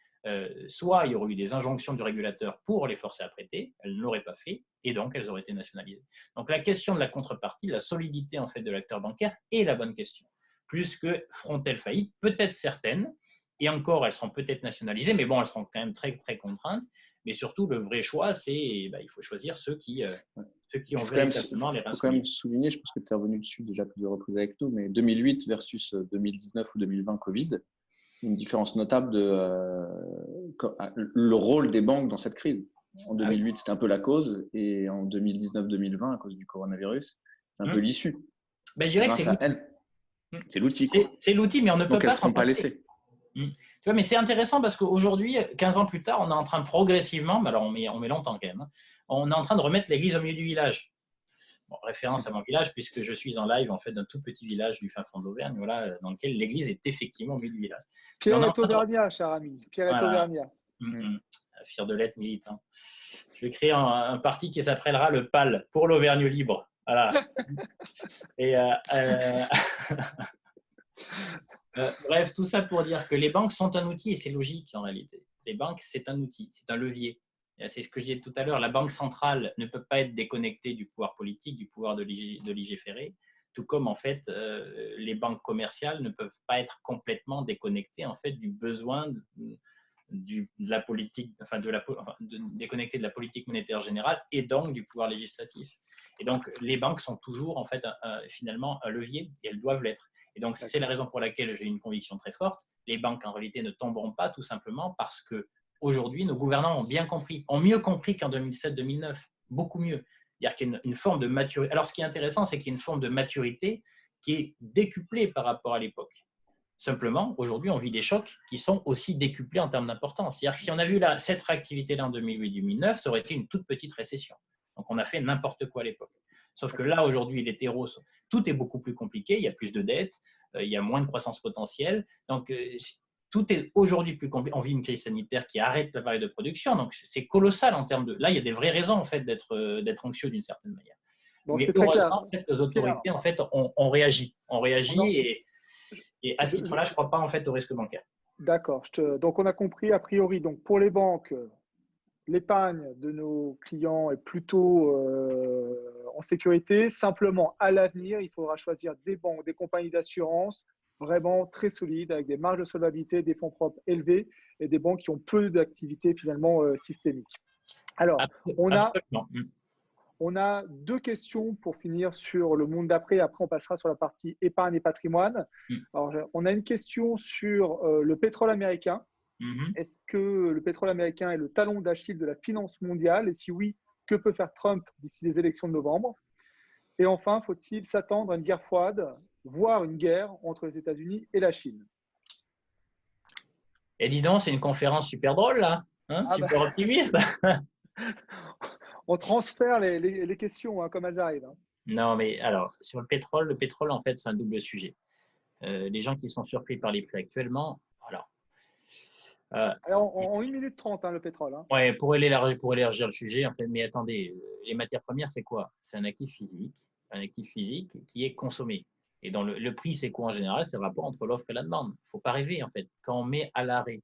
soit il y aurait eu des injonctions du régulateur pour les forcer à prêter, elles ne l'auraient pas fait, et donc elles auraient été nationalisées. Donc, la question de la contrepartie, la solidité en fait de l'acteur bancaire est la bonne question. Plus que feront-elles faillite? Peut-être certaines, et encore, elles seront peut-être nationalisées, mais bon, elles seront quand même très, très contraintes. Mais surtout, le vrai choix, c'est il faut choisir ceux qui ont véritablement les reins. Il faut quand même souligner, je pense que tu es revenu dessus déjà plusieurs reprises avec nous, mais 2008 versus 2019 ou 2020 Covid, une différence notable le rôle des banques dans cette crise. En 2008, c'était un peu la cause, et en 2019-2020, à cause du coronavirus, c'est un peu l'issue. Je dirais que c'est l'outil. C'est l'outil, mais on ne peut pas. Donc, elles ne seront pas laissées. Tu vois, mais c'est intéressant parce qu'aujourd'hui, 15 ans plus tard, on est en train progressivement, alors on met longtemps quand même, hein, on est en train de remettre l'église au milieu du village. Bon, référence à mon village, puisque je suis en live en fait d'un tout petit village du fin fond de l'Auvergne, voilà, dans lequel l'église est effectivement au milieu du village. Pierre-Auvergnat, cher ami. Pierre-Auvergnat. Fier de l'être militant. Je vais créer un parti qui s'appellera le PAL, pour l'Auvergne libre. Voilà. Et bref, tout ça pour dire que les banques sont un outil, et c'est logique en réalité. Les banques, c'est un outil, c'est un levier. C'est ce que je disais tout à l'heure, la banque centrale ne peut pas être déconnectée du pouvoir politique, du pouvoir de légiférer, tout comme en fait les banques commerciales ne peuvent pas être complètement déconnectées en fait du besoin de la politique, déconnectées de la politique monétaire générale et donc du pouvoir législatif. Et donc les banques sont toujours en fait finalement un levier, et elles doivent l'être. Et donc c'est la raison pour laquelle j'ai une conviction très forte. Les banques en réalité ne tomberont pas tout simplement parce que aujourd'hui, nos gouvernants ont mieux compris qu'en 2007-2009, beaucoup mieux. C'est-à-dire qu'il y a une forme de maturité. Alors, ce qui est intéressant, c'est qu'il y a une forme de maturité qui est décuplée par rapport à l'époque. Simplement, aujourd'hui, on vit des chocs qui sont aussi décuplés en termes d'importance. C'est-à-dire que si on a vu cette réactivité-là en 2008-2009, ça aurait été une toute petite récession. Donc, on a fait n'importe quoi à l'époque. Sauf que là, aujourd'hui, les terreaux, tout est beaucoup plus compliqué. Il y a plus de dettes, il y a moins de croissance potentielle. Donc, tout est aujourd'hui plus compliqué. On vit une crise sanitaire qui arrête l'appareil de production. Donc, c'est colossal en termes de… Là, il y a des vraies raisons, en fait, d'être anxieux d'une certaine manière. Bon, mais heureusement, en fait, les autorités, en fait, ont réagi. On réagit et à ce titre-là, je ne crois pas, en fait, au risque bancaire. D'accord. Donc, on a compris, a priori, donc, pour les banques, l'épargne de nos clients est plutôt en sécurité. Simplement, à l'avenir, il faudra choisir des banques, des compagnies d'assurance vraiment très solides, avec des marges de solvabilité, des fonds propres élevés et des banques qui ont peu d'activités finalement systémiques. Alors, on a deux questions pour finir sur le monde d'après. Après, on passera sur la partie épargne et patrimoine. Alors, on a une question sur le pétrole américain. Est-ce que le pétrole américain est le talon d'Achille de la finance mondiale? Et si oui, que peut faire Trump d'ici les élections de novembre? Et enfin, faut-il s'attendre à une guerre froide, voire une guerre entre les États-Unis et la Chine? Et dis donc, c'est une conférence super drôle, là, hein, super optimiste. On transfère les questions comme elles arrivent. Non, mais alors, sur le pétrole, en fait, c'est un double sujet. Les gens qui sont surpris par les prix actuellement, alors, en 1 minute 30, le pétrole. Ouais, pour élargir le sujet, en fait, mais attendez, les matières premières, c'est quoi? C'est un actif physique qui est consommé. Et dans le prix, c'est quoi en général? C'est le rapport entre l'offre et la demande. Il ne faut pas rêver, en fait. Quand on met à l'arrêt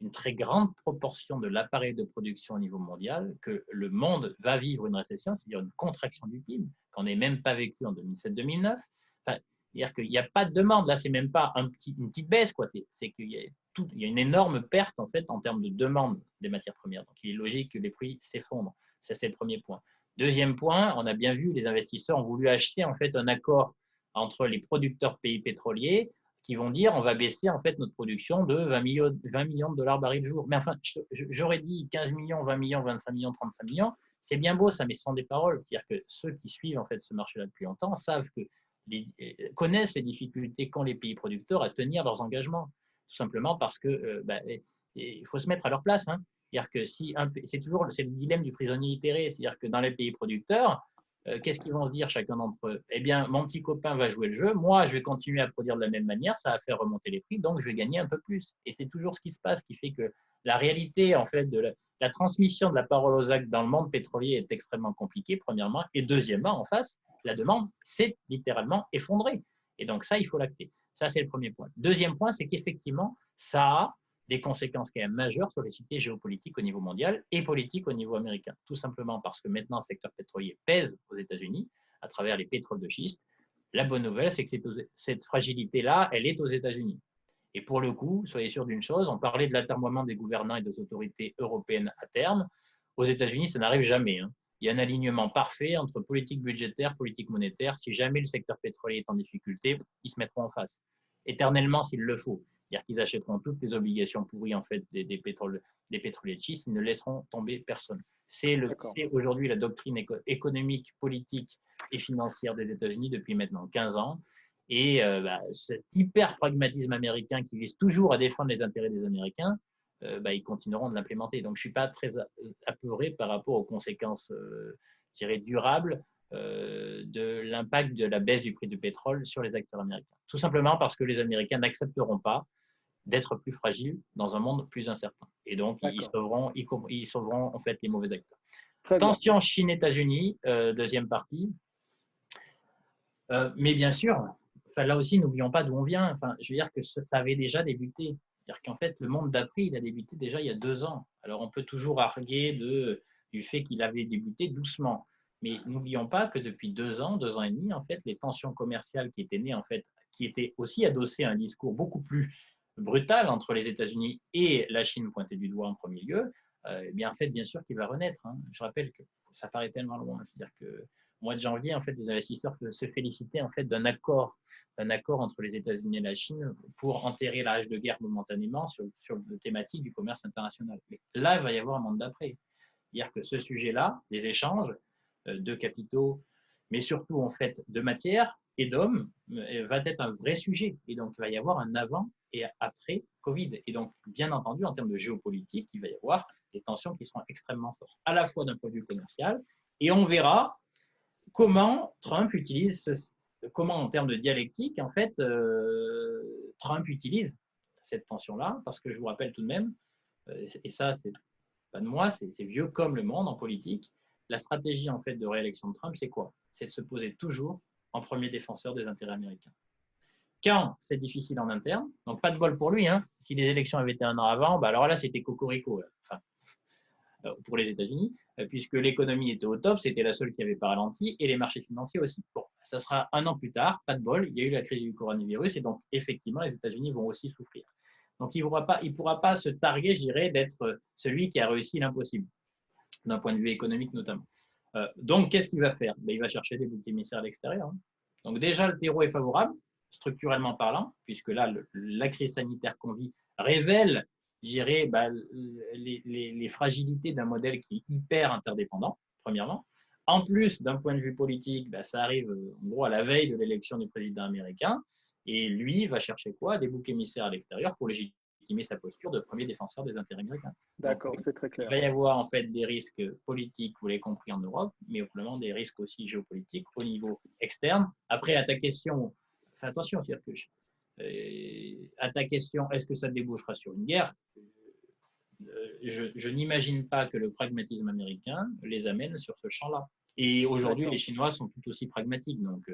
une très grande proportion de l'appareil de production au niveau mondial, que le monde va vivre une récession, c'est-à-dire une contraction du PIB, qu'on n'ait même pas vécu en 2007-2009. Enfin, c'est-à-dire qu'il n'y a pas de demande. Là, c'est même pas une petite baisse, quoi. C'est qu'il y a une énorme perte, en fait, en termes de demande des matières premières. Donc, il est logique que les prix s'effondrent. Ça, c'est le premier point. Deuxième point, on a bien vu, les investisseurs ont voulu acheter, en fait, un accord entre les producteurs de pays pétroliers qui vont dire on va baisser, en fait, notre production de 20 millions de dollars baril jour. Mais enfin, j'aurais dit 15 millions, 20 millions, 25 millions, 35 millions. C'est bien beau, ça, mais ce sont des paroles. C'est-à-dire que ceux qui suivent, en fait, ce marché-là depuis longtemps savent que connaissent les difficultés qu'ont les pays producteurs à tenir leurs engagements, tout simplement parce que il faut se mettre à leur place. C'est-à-dire que c'est le dilemme du prisonnier itéré, c'est-à-dire que dans les pays producteurs, qu'est-ce qu'ils vont se dire chacun d'entre eux? Eh bien, mon petit copain va jouer le jeu, moi je vais continuer à produire de la même manière, ça va faire remonter les prix, donc je vais gagner un peu plus. Et c'est toujours ce qui se passe, qui fait que la réalité, en fait, de la transmission de la parole aux actes dans le monde pétrolier est extrêmement compliquée, premièrement, et deuxièmement, en face, la demande s'est littéralement effondrée. Et donc ça, il faut l'acter. Ça, c'est le premier point. Deuxième point, c'est qu'effectivement, ça a des conséquences quand même majeures sur les cités géopolitiques au niveau mondial et politiques au niveau américain. Tout simplement parce que maintenant, le secteur pétrolier pèse aux États-Unis à travers les pétroles de schiste. La bonne nouvelle, c'est que cette fragilité-là, elle est aux États-Unis. Et pour le coup, soyez sûr d'une chose, on parlait de l'atermoiement des gouvernants et des autorités européennes à terme. Aux États-Unis, ça n'arrive jamais. Il y a un alignement parfait entre politique budgétaire, politique monétaire. Si jamais le secteur pétrolier est en difficulté, ils se mettront en face. Éternellement, s'il le faut. C'est-à-dire qu'ils achèteront toutes les obligations pourries en fait, des pétroliers de schiste, ils ne laisseront tomber personne. C'est aujourd'hui la doctrine économique, politique et financière des États-Unis depuis maintenant 15 ans. Et cet hyper-pragmatisme américain qui vise toujours à défendre les intérêts des Américains, ils continueront de l'implémenter. Donc, je ne suis pas très apeuré par rapport aux conséquences je dirais, durables de l'impact de la baisse du prix du pétrole sur les acteurs américains. Tout simplement parce que les Américains n'accepteront pas d'être plus fragiles dans un monde plus incertain. Et donc, ils sauveront en fait les mauvais acteurs. Tension Chine-États-Unis, deuxième partie. Mais bien sûr, là aussi, n'oublions pas d'où on vient. Enfin, je veux dire que ça avait déjà débuté. C'est-à-dire qu'en fait, le monde d'après, il a débuté déjà il y a 2 ans. Alors, on peut toujours arguer du fait qu'il avait débuté doucement. Mais n'oublions pas que depuis 2 ans, 2 ans et demi, en fait, les tensions commerciales qui étaient nées, en fait, qui étaient aussi adossées à un discours beaucoup plus brutal entre les États-Unis et la Chine pointée du doigt en premier lieu, eh bien, en fait, bien sûr qu'il va renaître. Je rappelle que ça paraît tellement loin. C'est-à-dire que au mois de janvier, en fait, les investisseurs se félicitaient en fait d'un accord entre les États-Unis et la Chine pour enterrer la hache de guerre momentanément sur la thématique du commerce international. Mais là, il va y avoir un monde d'après. C'est-à-dire que ce sujet-là, les échanges, de capitaux, mais surtout en fait de matière et d'hommes, va être un vrai sujet. Et donc, il va y avoir un avant et après Covid. Et donc, bien entendu, en termes de géopolitique, il va y avoir des tensions qui seront extrêmement fortes, à la fois d'un point de vue commercial, et on verra comment Trump utilise, comment en termes de dialectique, en fait, Trump utilise cette tension-là, parce que je vous rappelle tout de même, et ça, c'est pas de moi, c'est vieux comme le monde en politique, la stratégie en fait de réélection de Trump, c'est quoi? C'est de se poser toujours en premier défenseur des intérêts américains. Quand c'est difficile en interne, donc pas de bol pour lui, hein. Si les élections avaient été un an avant, bah alors là c'était cocorico, enfin, pour les États-Unis, puisque l'économie était au top, c'était la seule qui avait pas ralenti, et les marchés financiers aussi. Bon, ça sera un an plus tard, pas de bol, il y a eu la crise du coronavirus, et donc effectivement les États-Unis vont aussi souffrir. Donc il ne pourra pas se targuer, je dirais, d'être celui qui a réussi l'impossible, d'un point de vue économique notamment. Donc qu'est-ce qu'il va faire? Ben, il va chercher des boucs émissaires à l'extérieur. Hein. Donc déjà, le terreau est favorable, structurellement parlant, puisque là, la crise sanitaire qu'on vit révèle, je dirais, les fragilités d'un modèle qui est hyper interdépendant, premièrement. En plus, d'un point de vue politique, ça arrive en gros à la veille de l'élection du président américain. Et lui va chercher quoi? Des boucs émissaires à l'extérieur pour légitimer sa posture de premier défenseur des intérêts américains. D'accord, c'est très clair. Il va y avoir en fait des risques politiques, vous l'avez compris, en Europe, mais probablement des risques aussi géopolitiques au niveau externe. Après, à ta question, fais attention, c'est-à-dire que à ta question, est-ce que ça débouchera sur une guerre? Je n'imagine pas que le pragmatisme américain les amène sur ce champ-là. Et aujourd'hui, les Chinois sont tout aussi pragmatiques. Donc,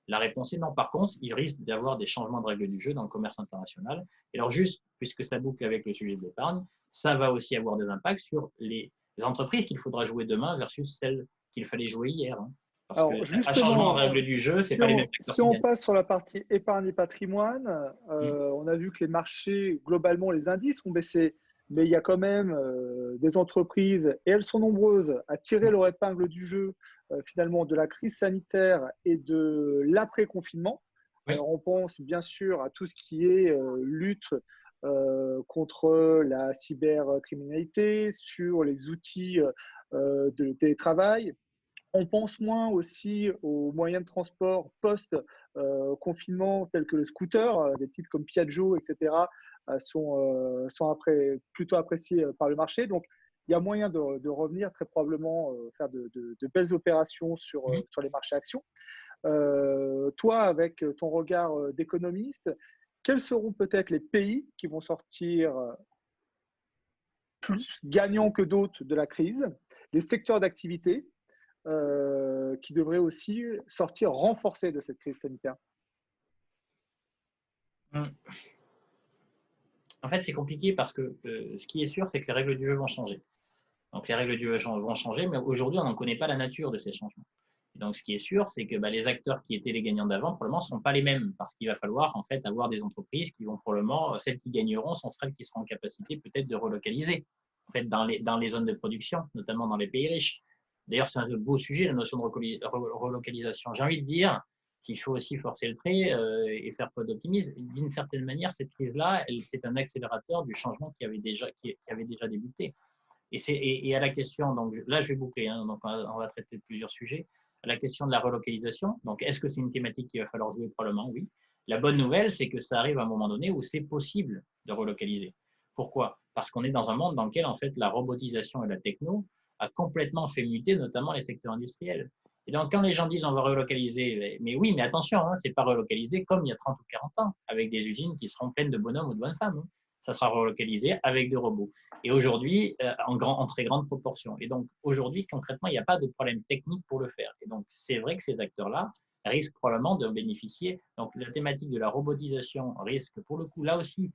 la réponse est non. Par contre, il risque d'avoir des changements de règles du jeu dans le commerce international. Et alors, juste, puisque ça boucle avec le sujet de l'épargne, ça va aussi avoir des impacts sur les entreprises qu'il faudra jouer demain versus celles qu'il fallait jouer hier. Hein. Parce alors, que justement, un changement de règles du jeu, c'est pas les mêmes acteurs. Si on passe sur la partie épargne et patrimoine, on a vu que les marchés, globalement, les indices ont baissé. Mais il y a quand même des entreprises, et elles sont nombreuses, à tirer leur épingle du jeu, finalement, de la crise sanitaire et de l'après-confinement. Oui. Alors, on pense bien sûr à tout ce qui est lutte contre la cybercriminalité, sur les outils de télétravail. On pense moins aussi aux moyens de transport post-confinement, tels que le scooter, des titres comme Piaggio, etc., sont plutôt appréciés par le marché. Donc, il y a moyen de revenir très probablement faire de belles opérations sur les marchés actions. Toi, avec ton regard d'économiste, quels seront peut-être les pays qui vont sortir plus gagnants que d'autres de la crise, les secteurs d'activité qui devraient aussi sortir renforcés de cette crise sanitaire? En fait, c'est compliqué parce que ce qui est sûr, c'est que les règles du jeu vont changer. Donc, les règles du jeu vont changer, mais aujourd'hui, on n'en connaît pas la nature de ces changements. Et donc, ce qui est sûr, c'est que les acteurs qui étaient les gagnants d'avant, probablement, ne seront pas les mêmes parce qu'il va falloir en fait avoir des entreprises qui vont probablement, celles qui gagneront, sont celles qui seront en capacité peut-être de relocaliser en fait, dans les zones de production, notamment dans les pays riches. D'ailleurs, c'est un beau sujet, la notion de relocalisation. J'ai envie de dire qu'il faut aussi forcer le trait et faire preuve d'optimisme. D'une certaine manière, cette crise-là, c'est un accélérateur du changement qui avait déjà débuté. Et à la question, donc là je vais boucler, hein, donc on va traiter de plusieurs sujets. À la question de la relocalisation, donc est-ce que c'est une thématique qu'il va falloir jouer? Probablement oui. La bonne nouvelle, c'est que ça arrive à un moment donné où c'est possible de relocaliser. Pourquoi? Parce qu'on est dans un monde dans lequel en fait la robotisation et la techno a complètement fait muter notamment les secteurs industriels. Et donc quand les gens disent on va relocaliser, mais oui, mais attention, hein, c'est pas relocaliser comme il y a 30 ou 40 ans, avec des usines qui seront pleines de bonhommes ou de bonnes femmes. Hein. Ça sera relocalisé avec des robots. Et aujourd'hui, en très grande proportion. Et donc, aujourd'hui, concrètement, il n'y a pas de problème technique pour le faire. Et donc, c'est vrai que ces acteurs-là risquent probablement de bénéficier. Donc, la thématique de la robotisation risque, pour le coup, là aussi,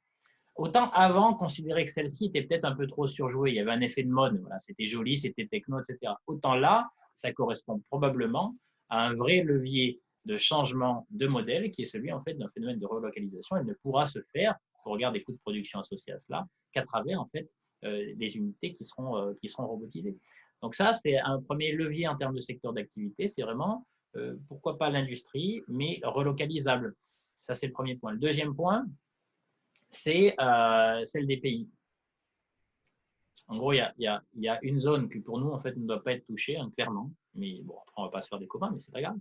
autant avant, considérer que celle-ci était peut-être un peu trop surjouée. Il y avait un effet de mode. Voilà, c'était joli, c'était techno, etc. Autant là, ça correspond probablement à un vrai levier de changement de modèle qui est celui, en fait, d'un phénomène de relocalisation. Elle ne pourra se faire au regard des coûts de production associés à cela, qu'à travers en fait des unités qui seront robotisées. Donc ça, c'est un premier levier en termes de secteur d'activité, c'est vraiment pourquoi pas l'industrie, mais relocalisable. Ça, c'est le premier point. Le deuxième point, c'est celle des pays. En gros, il y a une zone qui, pour nous, en fait, ne doit pas être touchée, hein, clairement. Mais bon, après, on ne va pas se faire des copains, mais c'est pas grave.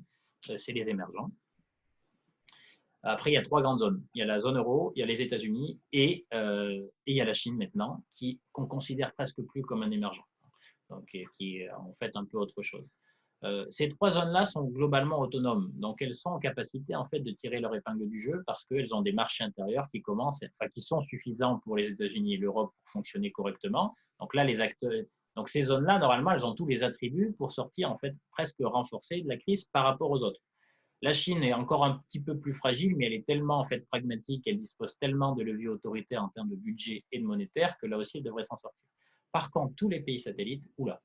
C'est les émergents. Après, il y a 3 grandes zones. Il y a la zone euro, il y a les États-Unis et il y a la Chine maintenant, qu'on considère presque plus comme un émergent, donc qui est en fait un peu autre chose. Ces 3 zones-là sont globalement autonomes, donc elles sont en capacité en fait de tirer leur épingle du jeu parce qu'elles ont des marchés intérieurs qui sont suffisants pour les États-Unis et l'Europe pour fonctionner correctement. Donc là, donc ces zones-là, normalement, elles ont tous les attributs pour sortir en fait presque renforcées de la crise par rapport aux autres. La Chine est encore un petit peu plus fragile, mais elle est tellement en fait pragmatique, elle dispose tellement de leviers autoritaires en termes de budget et de monétaire que là aussi, elle devrait s'en sortir. Par contre, tous les pays satellites, oula,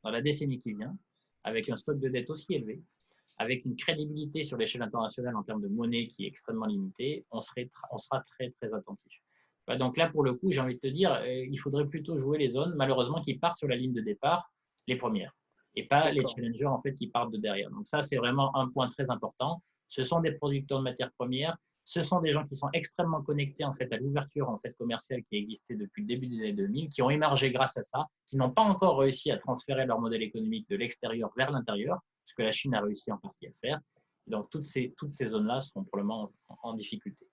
dans la décennie qui vient, avec un stock de dette aussi élevé, avec une crédibilité sur l'échelle internationale en termes de monnaie qui est extrêmement limitée, on sera très, très attentif. Donc là, pour le coup, j'ai envie de te dire, il faudrait plutôt jouer les zones, malheureusement, qui partent sur la ligne de départ, les premières, et pas les challengers en fait, qui partent de derrière. Donc ça, c'est vraiment un point très important. Ce sont des producteurs de matières premières, ce sont des gens qui sont extrêmement connectés en fait, à l'ouverture en fait, commerciale qui existait depuis le début des années 2000, qui ont émergé grâce à ça, qui n'ont pas encore réussi à transférer leur modèle économique de l'extérieur vers l'intérieur, ce que la Chine a réussi en partie à faire. Donc toutes ces zones-là seront probablement en difficulté.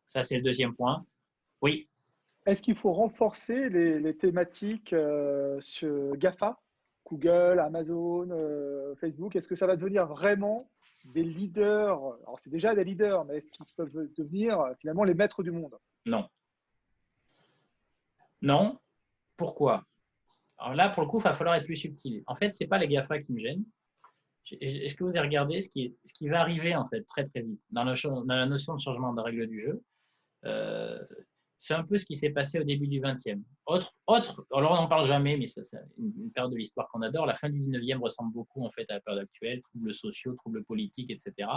Ça, c'est le deuxième point. Oui. Est-ce qu'il faut renforcer les thématiques sur GAFA, Google, Amazon, Facebook? Est-ce que ça va devenir vraiment des leaders? Alors, c'est déjà des leaders, mais est-ce qu'ils peuvent devenir finalement les maîtres du monde? Non. Non. Pourquoi? Alors là, pour le coup, il va falloir être plus subtil. En fait, ce n'est pas les GAFA qui me gênent. Est-ce que vous avez regardé ce qui va arriver en fait très très vite dans la notion de changement de règles du jeu? C'est un peu ce qui s'est passé au début du XXe. Alors on n'en parle jamais, mais c'est une période de l'histoire qu'on adore. La fin du XIXe ressemble beaucoup en fait à la période actuelle, troubles sociaux, troubles politiques, etc.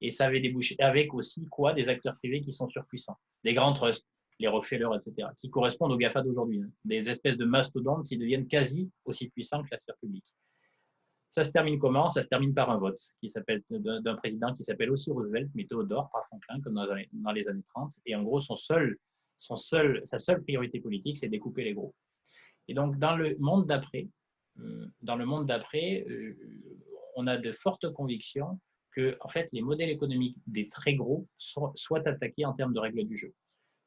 Et ça avait débouché avec aussi des acteurs privés qui sont surpuissants, des grands trusts, les Rockefeller, etc., qui correspondent aux GAFA d'aujourd'hui, hein, des espèces de mastodontes qui deviennent quasi aussi puissants que la sphère publique. Ça se termine comment? Ça se termine par un vote d'un président qui s'appelle aussi Roosevelt, mais Theodore, pas Franklin, comme dans les années 30. Et en gros, sa seule priorité politique, c'est de découper les gros. Et donc, dans le monde d'après, on a de fortes convictions que, en fait, les modèles économiques des très gros soient attaqués en termes de règles du jeu.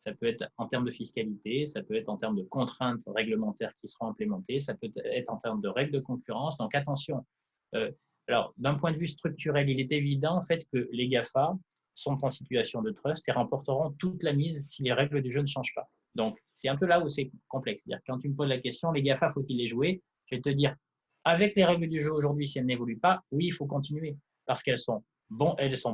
Ça peut être en termes de fiscalité, ça peut être en termes de contraintes réglementaires qui seront implémentées, ça peut être en termes de règles de concurrence. Donc attention. Alors, d'un point de vue structurel, il est évident en fait que les GAFA sont en situation de trust et remporteront toute la mise si les règles du jeu ne changent pas. Donc, c'est un peu là où c'est complexe. C'est-à-dire, quand tu me poses la question, les GAFA, faut-il les jouer? Je vais te dire, avec les règles du jeu aujourd'hui, si elles n'évoluent pas, oui, il faut continuer parce qu'elles sont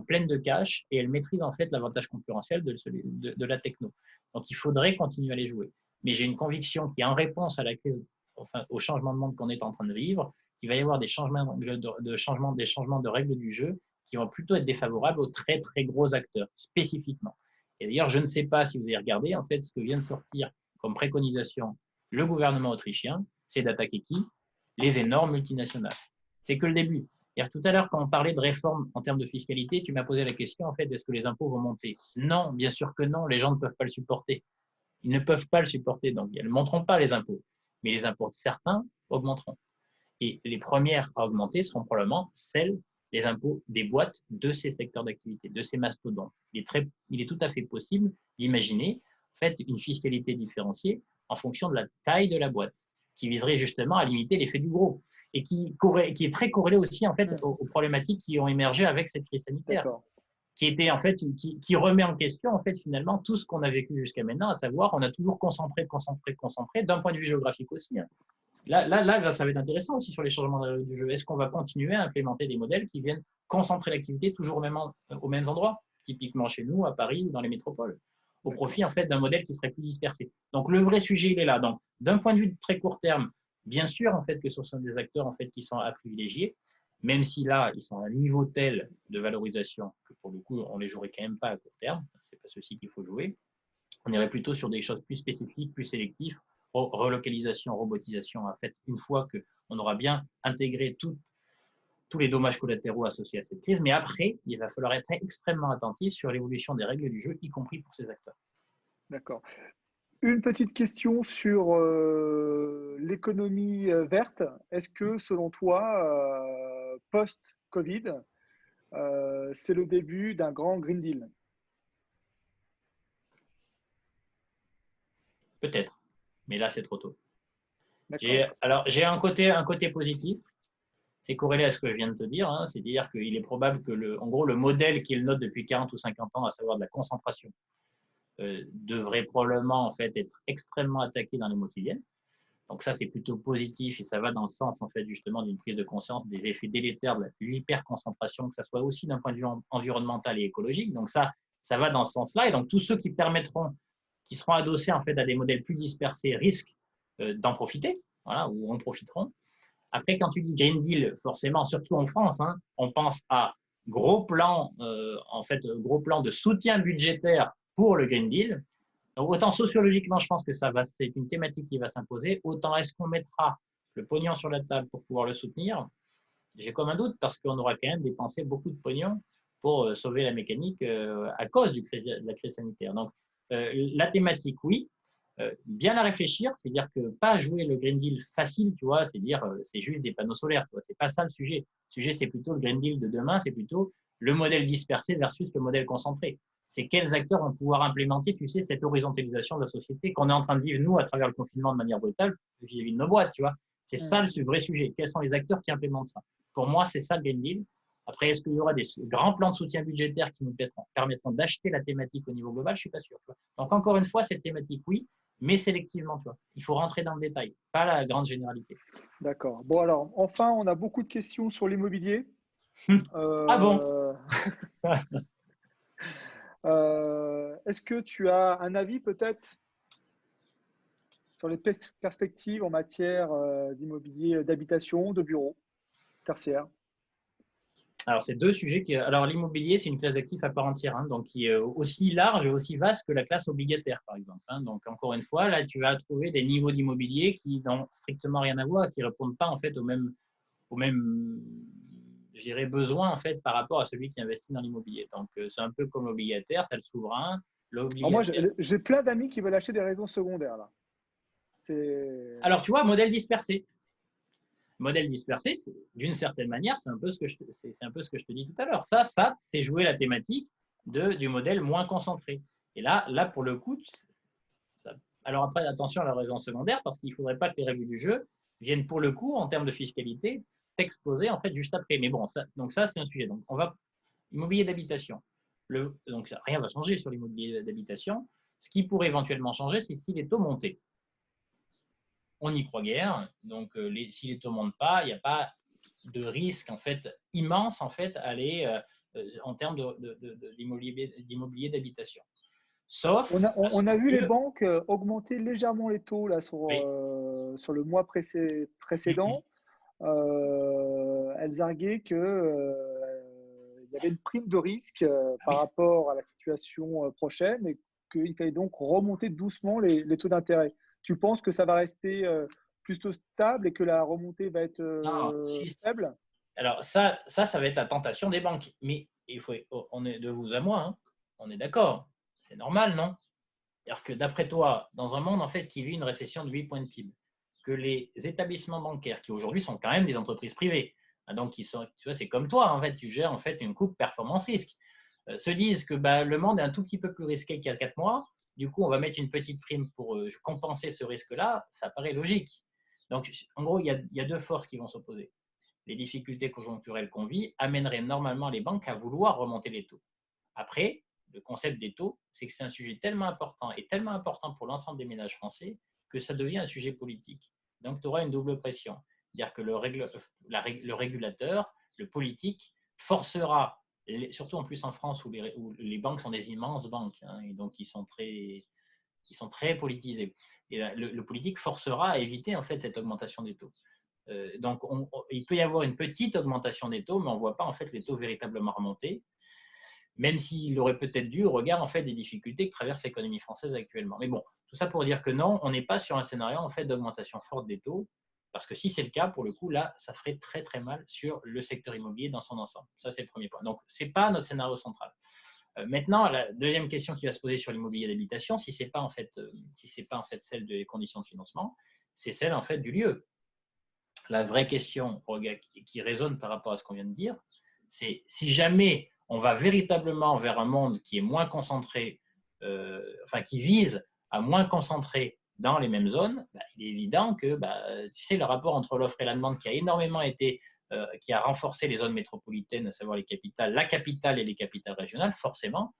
pleines de cash et elles maîtrisent en fait l'avantage concurrentiel de la techno. Donc, il faudrait continuer à les jouer. Mais j'ai une conviction qui, en réponse à la crise, enfin, au changement de monde qu'on est en train de vivre, il va y avoir des changements de règles du jeu qui vont plutôt être défavorables aux très, très gros acteurs, spécifiquement. Et d'ailleurs, je ne sais pas si vous avez regardé, en fait, ce que vient de sortir comme préconisation le gouvernement autrichien, c'est d'attaquer qui? Les énormes multinationales. C'est que le début. Tout à l'heure, quand on parlait de réforme en termes de fiscalité, tu m'as posé la question, en fait, est-ce que les impôts vont monter? Non, bien sûr que non, les gens ne peuvent pas le supporter. Ils ne peuvent pas le supporter, donc ils ne monteront pas les impôts. Mais les impôts de certains augmenteront. Et les premières à augmenter seront probablement les impôts des boîtes de ces secteurs d'activité, de ces mastodontes. Il est tout à fait possible d'imaginer en fait, une fiscalité différenciée en fonction de la taille de la boîte, qui viserait justement à limiter l'effet du gros et qui est très corrélé aussi en fait, aux problématiques qui ont émergé avec cette crise sanitaire. Qui était en fait qui remet en question en fait finalement tout ce qu'on a vécu jusqu'à maintenant, à savoir on a toujours concentré d'un point de vue géographique aussi. Hein. Là, ça va être intéressant aussi sur les changements de règles du jeu. Est-ce qu'on va continuer à implémenter des modèles qui viennent concentrer l'activité toujours aux mêmes endroits, typiquement chez nous, à Paris ou dans les métropoles, au profit en fait d'un modèle qui serait plus dispersé. Donc le vrai sujet il est là. Donc d'un point de vue de très court terme, bien sûr en fait que ce sont des acteurs en fait qui sont à privilégier, même si là ils sont à un niveau tel de valorisation que pour le coup on les jouerait quand même pas à court terme. C'est pas ceci qu'il faut jouer. On irait plutôt sur des choses plus spécifiques, plus sélectives. Relocalisation, robotisation, en fait, une fois qu'on aura bien intégré tous les dommages collatéraux associés à cette crise. Mais après, il va falloir être extrêmement attentif sur l'évolution des règles du jeu, y compris pour ces acteurs. D'accord. Une petite question sur l'économie verte. Est-ce que, selon toi, post-Covid, c'est le début d'un grand Green Deal? Peut-être, mais là, c'est trop tôt. D'accord. Alors, j'ai un côté positif. C'est corrélé à ce que je viens de te dire, hein, c'est-à-dire qu'il est probable que, en gros, le modèle qu'il note depuis 40 ou 50 ans, à savoir de la concentration, devrait probablement en fait être extrêmement attaqué dans les mois qui viennent. Donc ça, c'est plutôt positif et ça va dans le sens en fait justement d'une prise de conscience des effets délétères de l'hyperconcentration, que ça soit aussi d'un point de vue environnemental et écologique. Donc ça va dans ce sens-là. Et donc tous ceux qui seront adossés en fait à des modèles plus dispersés risquent d'en profiter, voilà, ou en profiteront. Après, quand tu dis Green Deal, forcément, surtout en France, hein, on pense à gros plan de soutien budgétaire pour le Green Deal. Donc, autant sociologiquement, je pense que c'est une thématique qui va s'imposer, autant est-ce qu'on mettra le pognon sur la table pour pouvoir le soutenir? J'ai comme un doute parce qu'on aura quand même dépensé beaucoup de pognon pour sauver la mécanique à cause de la crise sanitaire. Donc, la thématique, oui. Bien à réfléchir, c'est-à-dire que pas jouer le Green Deal facile, tu vois, c'est-à-dire c'est juste des panneaux solaires, tu vois, c'est pas ça le sujet. Le sujet, c'est plutôt le Green Deal de demain, c'est plutôt le modèle dispersé versus le modèle concentré. C'est quels acteurs vont pouvoir implémenter, tu sais, cette horizontalisation de la société qu'on est en train de vivre, nous, à travers le confinement de manière brutale, vis-à-vis de nos boîtes, tu vois. C'est ça le vrai sujet. Quels sont les acteurs qui implémentent ça? Pour moi, c'est ça le Green Deal. Après, est-ce qu'il y aura des grands plans de soutien budgétaire qui nous permettront d'acheter la thématique au niveau global? Je ne suis pas sûr. Tu vois. Donc, encore une fois, cette thématique, oui, mais sélectivement, tu vois. Il faut rentrer dans le détail, pas la grande généralité. D'accord. Bon, alors, enfin, on a beaucoup de questions sur l'immobilier. Ah bon? Est-ce que tu as un avis peut-être sur les perspectives en matière d'immobilier d'habitation, de bureaux, tertiaires? Alors, c'est deux sujets. Alors, l'immobilier, c'est une classe d'actifs à part entière, hein, donc qui est aussi large et aussi vaste que la classe obligataire, par exemple. Hein. Donc, encore une fois, là, tu vas trouver des niveaux d'immobilier qui n'ont strictement rien à voir, qui ne répondent pas en fait aux mêmes je dirais, besoins en fait par rapport à celui qui investit dans l'immobilier. Donc, c'est un peu comme l'obligataire, tu as le souverain, l'obligataire. Moi, j'ai plein d'amis qui veulent acheter des résidences secondaires là. Alors, tu vois, modèle dispersé. Modèle dispersé, d'une certaine manière, c'est un peu ce que je te dis tout à l'heure. Ça, c'est jouer la thématique du modèle moins concentré. Et là, pour le coup, alors après, attention à la résidence secondaire, parce qu'il ne faudrait pas que les règles du jeu viennent pour le coup, en termes de fiscalité, t'exploser en fait juste après. Mais bon, donc ça, c'est un sujet. Donc, on va immobilier d'habitation. Donc, rien ne va changer sur l'immobilier d'habitation. Ce qui pourrait éventuellement changer, c'est si les taux montaient. On n'y croit guère. Donc, si les taux ne montent pas, il n'y a pas de risque en fait immense en fait à aller en termes d'immobilier d'habitation. Sauf. On a vu les banques augmenter légèrement les taux là, sur le mois précédent. Elles arguaient qu'il y avait une prime de risque par rapport à la situation prochaine et qu'il fallait donc remonter doucement les taux d'intérêt. Tu penses que ça va rester plutôt stable et que la remontée va être faible? Alors ça va être la tentation des banques. Mais on est de vous à moi, hein, on est d'accord. C'est normal, non? C'est-à-dire que d'après toi, dans un monde en fait qui vit une récession de 8 points de PIB, que les établissements bancaires, qui aujourd'hui sont quand même des entreprises privées, donc tu vois, c'est comme toi, en fait, tu gères en fait une coupe performance-risque, se disent que le monde est un tout petit peu plus risqué qu'il y a 4 mois, du coup, on va mettre une petite prime pour compenser ce risque-là, ça paraît logique. Donc, en gros, il y a deux forces qui vont s'opposer. Les difficultés conjoncturelles qu'on vit amèneraient normalement les banques à vouloir remonter les taux. Après, le concept des taux, c'est que c'est un sujet tellement important et tellement important pour l'ensemble des ménages français que ça devient un sujet politique. Donc, tu auras une double pression. C'est-à-dire que le régulateur, le politique, forcera, surtout en plus en France où les banques sont des immenses banques, hein, et donc ils sont très politisés. Et le politique forcera à éviter en fait cette augmentation des taux. Donc, il peut y avoir une petite augmentation des taux, mais on ne voit pas en fait les taux véritablement remonter, même s'il aurait peut-être dû au regard en fait des difficultés que traverse l'économie française actuellement. Mais bon, tout ça pour dire que non, on n'est pas sur un scénario en fait d'augmentation forte des taux, parce que si c'est le cas, pour le coup, là, ça ferait très très mal sur le secteur immobilier dans son ensemble. Ça, c'est le premier point. Donc, c'est pas notre scénario central. Maintenant, la deuxième question qui va se poser sur l'immobilier d'habitation, si c'est pas en fait celle des conditions de financement, c'est celle en fait du lieu. La vraie question qui résonne par rapport à ce qu'on vient de dire, c'est si jamais on va véritablement vers un monde qui est moins concentré, qui vise à moins concentrer dans les mêmes zones, il est évident que, tu sais, le rapport entre l'offre et la demande qui a énormément été, qui a renforcé les zones métropolitaines, à savoir les capitales, la capitale et les capitales régionales, forcément,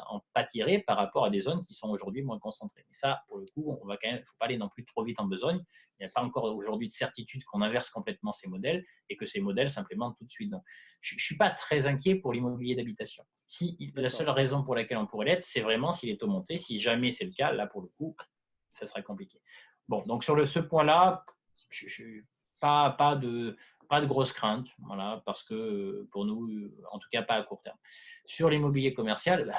en pâtirait par rapport à des zones qui sont aujourd'hui moins concentrées. Mais ça, pour le coup, il ne faut pas aller non plus trop vite en besogne. Il n'y a pas encore aujourd'hui de certitude qu'on inverse complètement ces modèles et que ces modèles s'implémentent tout de suite. Donc, je ne suis pas très inquiet pour l'immobilier d'habitation. La seule raison pour laquelle on pourrait l'être, c'est vraiment si les taux montaient. Si jamais c'est le cas, là, pour le coup, ça sera compliqué. Bon, donc sur ce point-là, pas de grosses craintes, voilà, parce que pour nous, en tout cas pas à court terme. Sur l'immobilier commercial,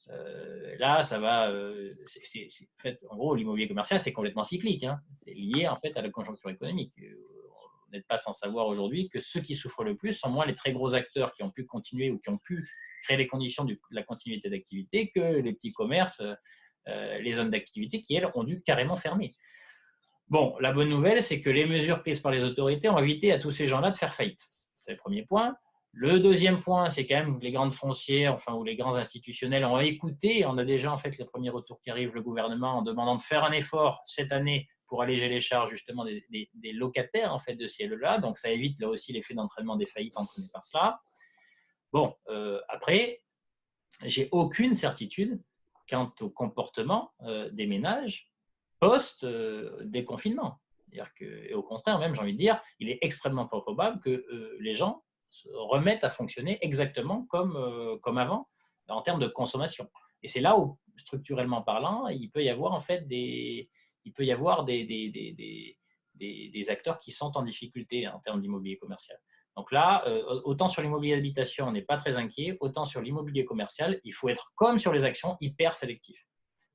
là, ça va. En fait, en gros, l'immobilier commercial, c'est complètement cyclique. Hein. C'est lié en fait à la conjoncture économique. On n'est pas sans savoir aujourd'hui que ceux qui souffrent le plus sont moins les très gros acteurs qui ont pu continuer ou qui ont pu créer les conditions de la continuité d'activité que les petits commerces, les zones d'activité qui, elles, ont dû carrément fermer. Bon, la bonne nouvelle, c'est que les mesures prises par les autorités ont évité à tous ces gens-là de faire faillite. C'est le premier point. Le deuxième point, c'est quand même que les grandes foncières, ou les grands institutionnels ont écouté. On a déjà en fait les premiers retours qui arrivent, le gouvernement en demandant de faire un effort cette année pour alléger les charges justement des locataires en fait de ces lieux-là. Donc ça évite là aussi l'effet d'entraînement des faillites entraîné par cela. Bon, après, j'ai aucune certitude quant au comportement des ménages post-déconfinement. Et au contraire, même, j'ai envie de dire, il est extrêmement peu probable que les gens se remettent à fonctionner exactement comme avant en termes de consommation. Et c'est là où, structurellement parlant, il peut y avoir en fait des acteurs qui sont en difficulté en termes d'immobilier commercial. Donc là, autant sur l'immobilier d'habitation, on n'est pas très inquiet, autant sur l'immobilier commercial, il faut être comme sur les actions hyper sélectif.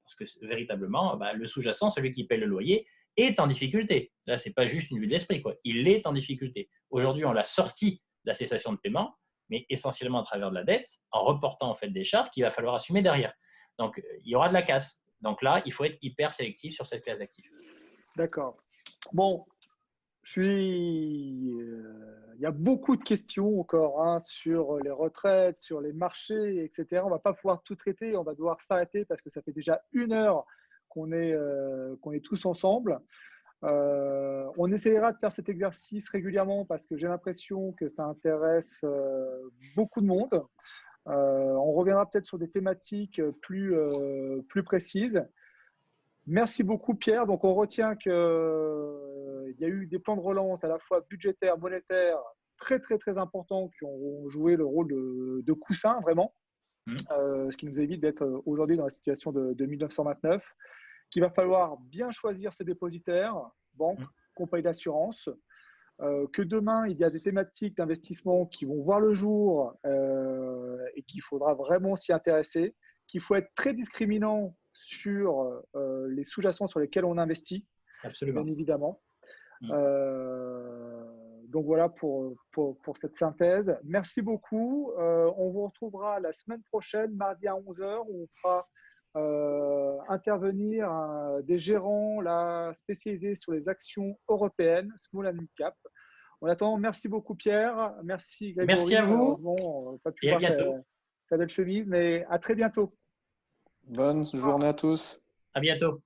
Parce que véritablement, le sous-jacent, celui qui paie le loyer, est en difficulté. Là, ce n'est pas juste une vue de l'esprit, quoi. Il est en difficulté. Aujourd'hui, on l'a sorti de la cessation de paiement, mais essentiellement à travers de la dette, en reportant en fait des charges qu'il va falloir assumer derrière. Donc, il y aura de la casse. Donc là, il faut être hyper sélectif sur cette classe d'actifs. D'accord. Bon, il y a beaucoup de questions encore sur les retraites, sur les marchés, etc. On ne va pas pouvoir tout traiter. On va devoir s'arrêter parce que ça fait déjà 1 heure qu'on est tous ensemble. On essaiera de faire cet exercice régulièrement parce que j'ai l'impression que ça intéresse beaucoup de monde. On reviendra peut-être sur des thématiques plus précises. Merci beaucoup, Pierre. Donc, on retient qu'il y a eu des plans de relance à la fois budgétaires, monétaires, très, très, très importants qui ont joué le rôle de coussin, vraiment. Ce qui nous évite d'être aujourd'hui dans la situation de 1929. Qu'il va falloir bien choisir ses dépositaires, banques, compagnies d'assurance. Que demain, il y a des thématiques d'investissement qui vont voir le jour et qu'il faudra vraiment s'y intéresser. Qu'il faut être très discriminant sur les sous-jacents sur lesquels on investit. Absolument. Bien évidemment. Donc voilà pour cette synthèse. Merci beaucoup. On vous retrouvera la semaine prochaine, mardi à 11h, où on fera intervenir des gérants là, spécialisés sur les actions européennes, Small and Mid Cap. En attendant, merci beaucoup Pierre. Merci Grégory. Merci à vous. Pas pu voir ta belle chemise, mais à très bientôt. Bonne journée à tous. À bientôt.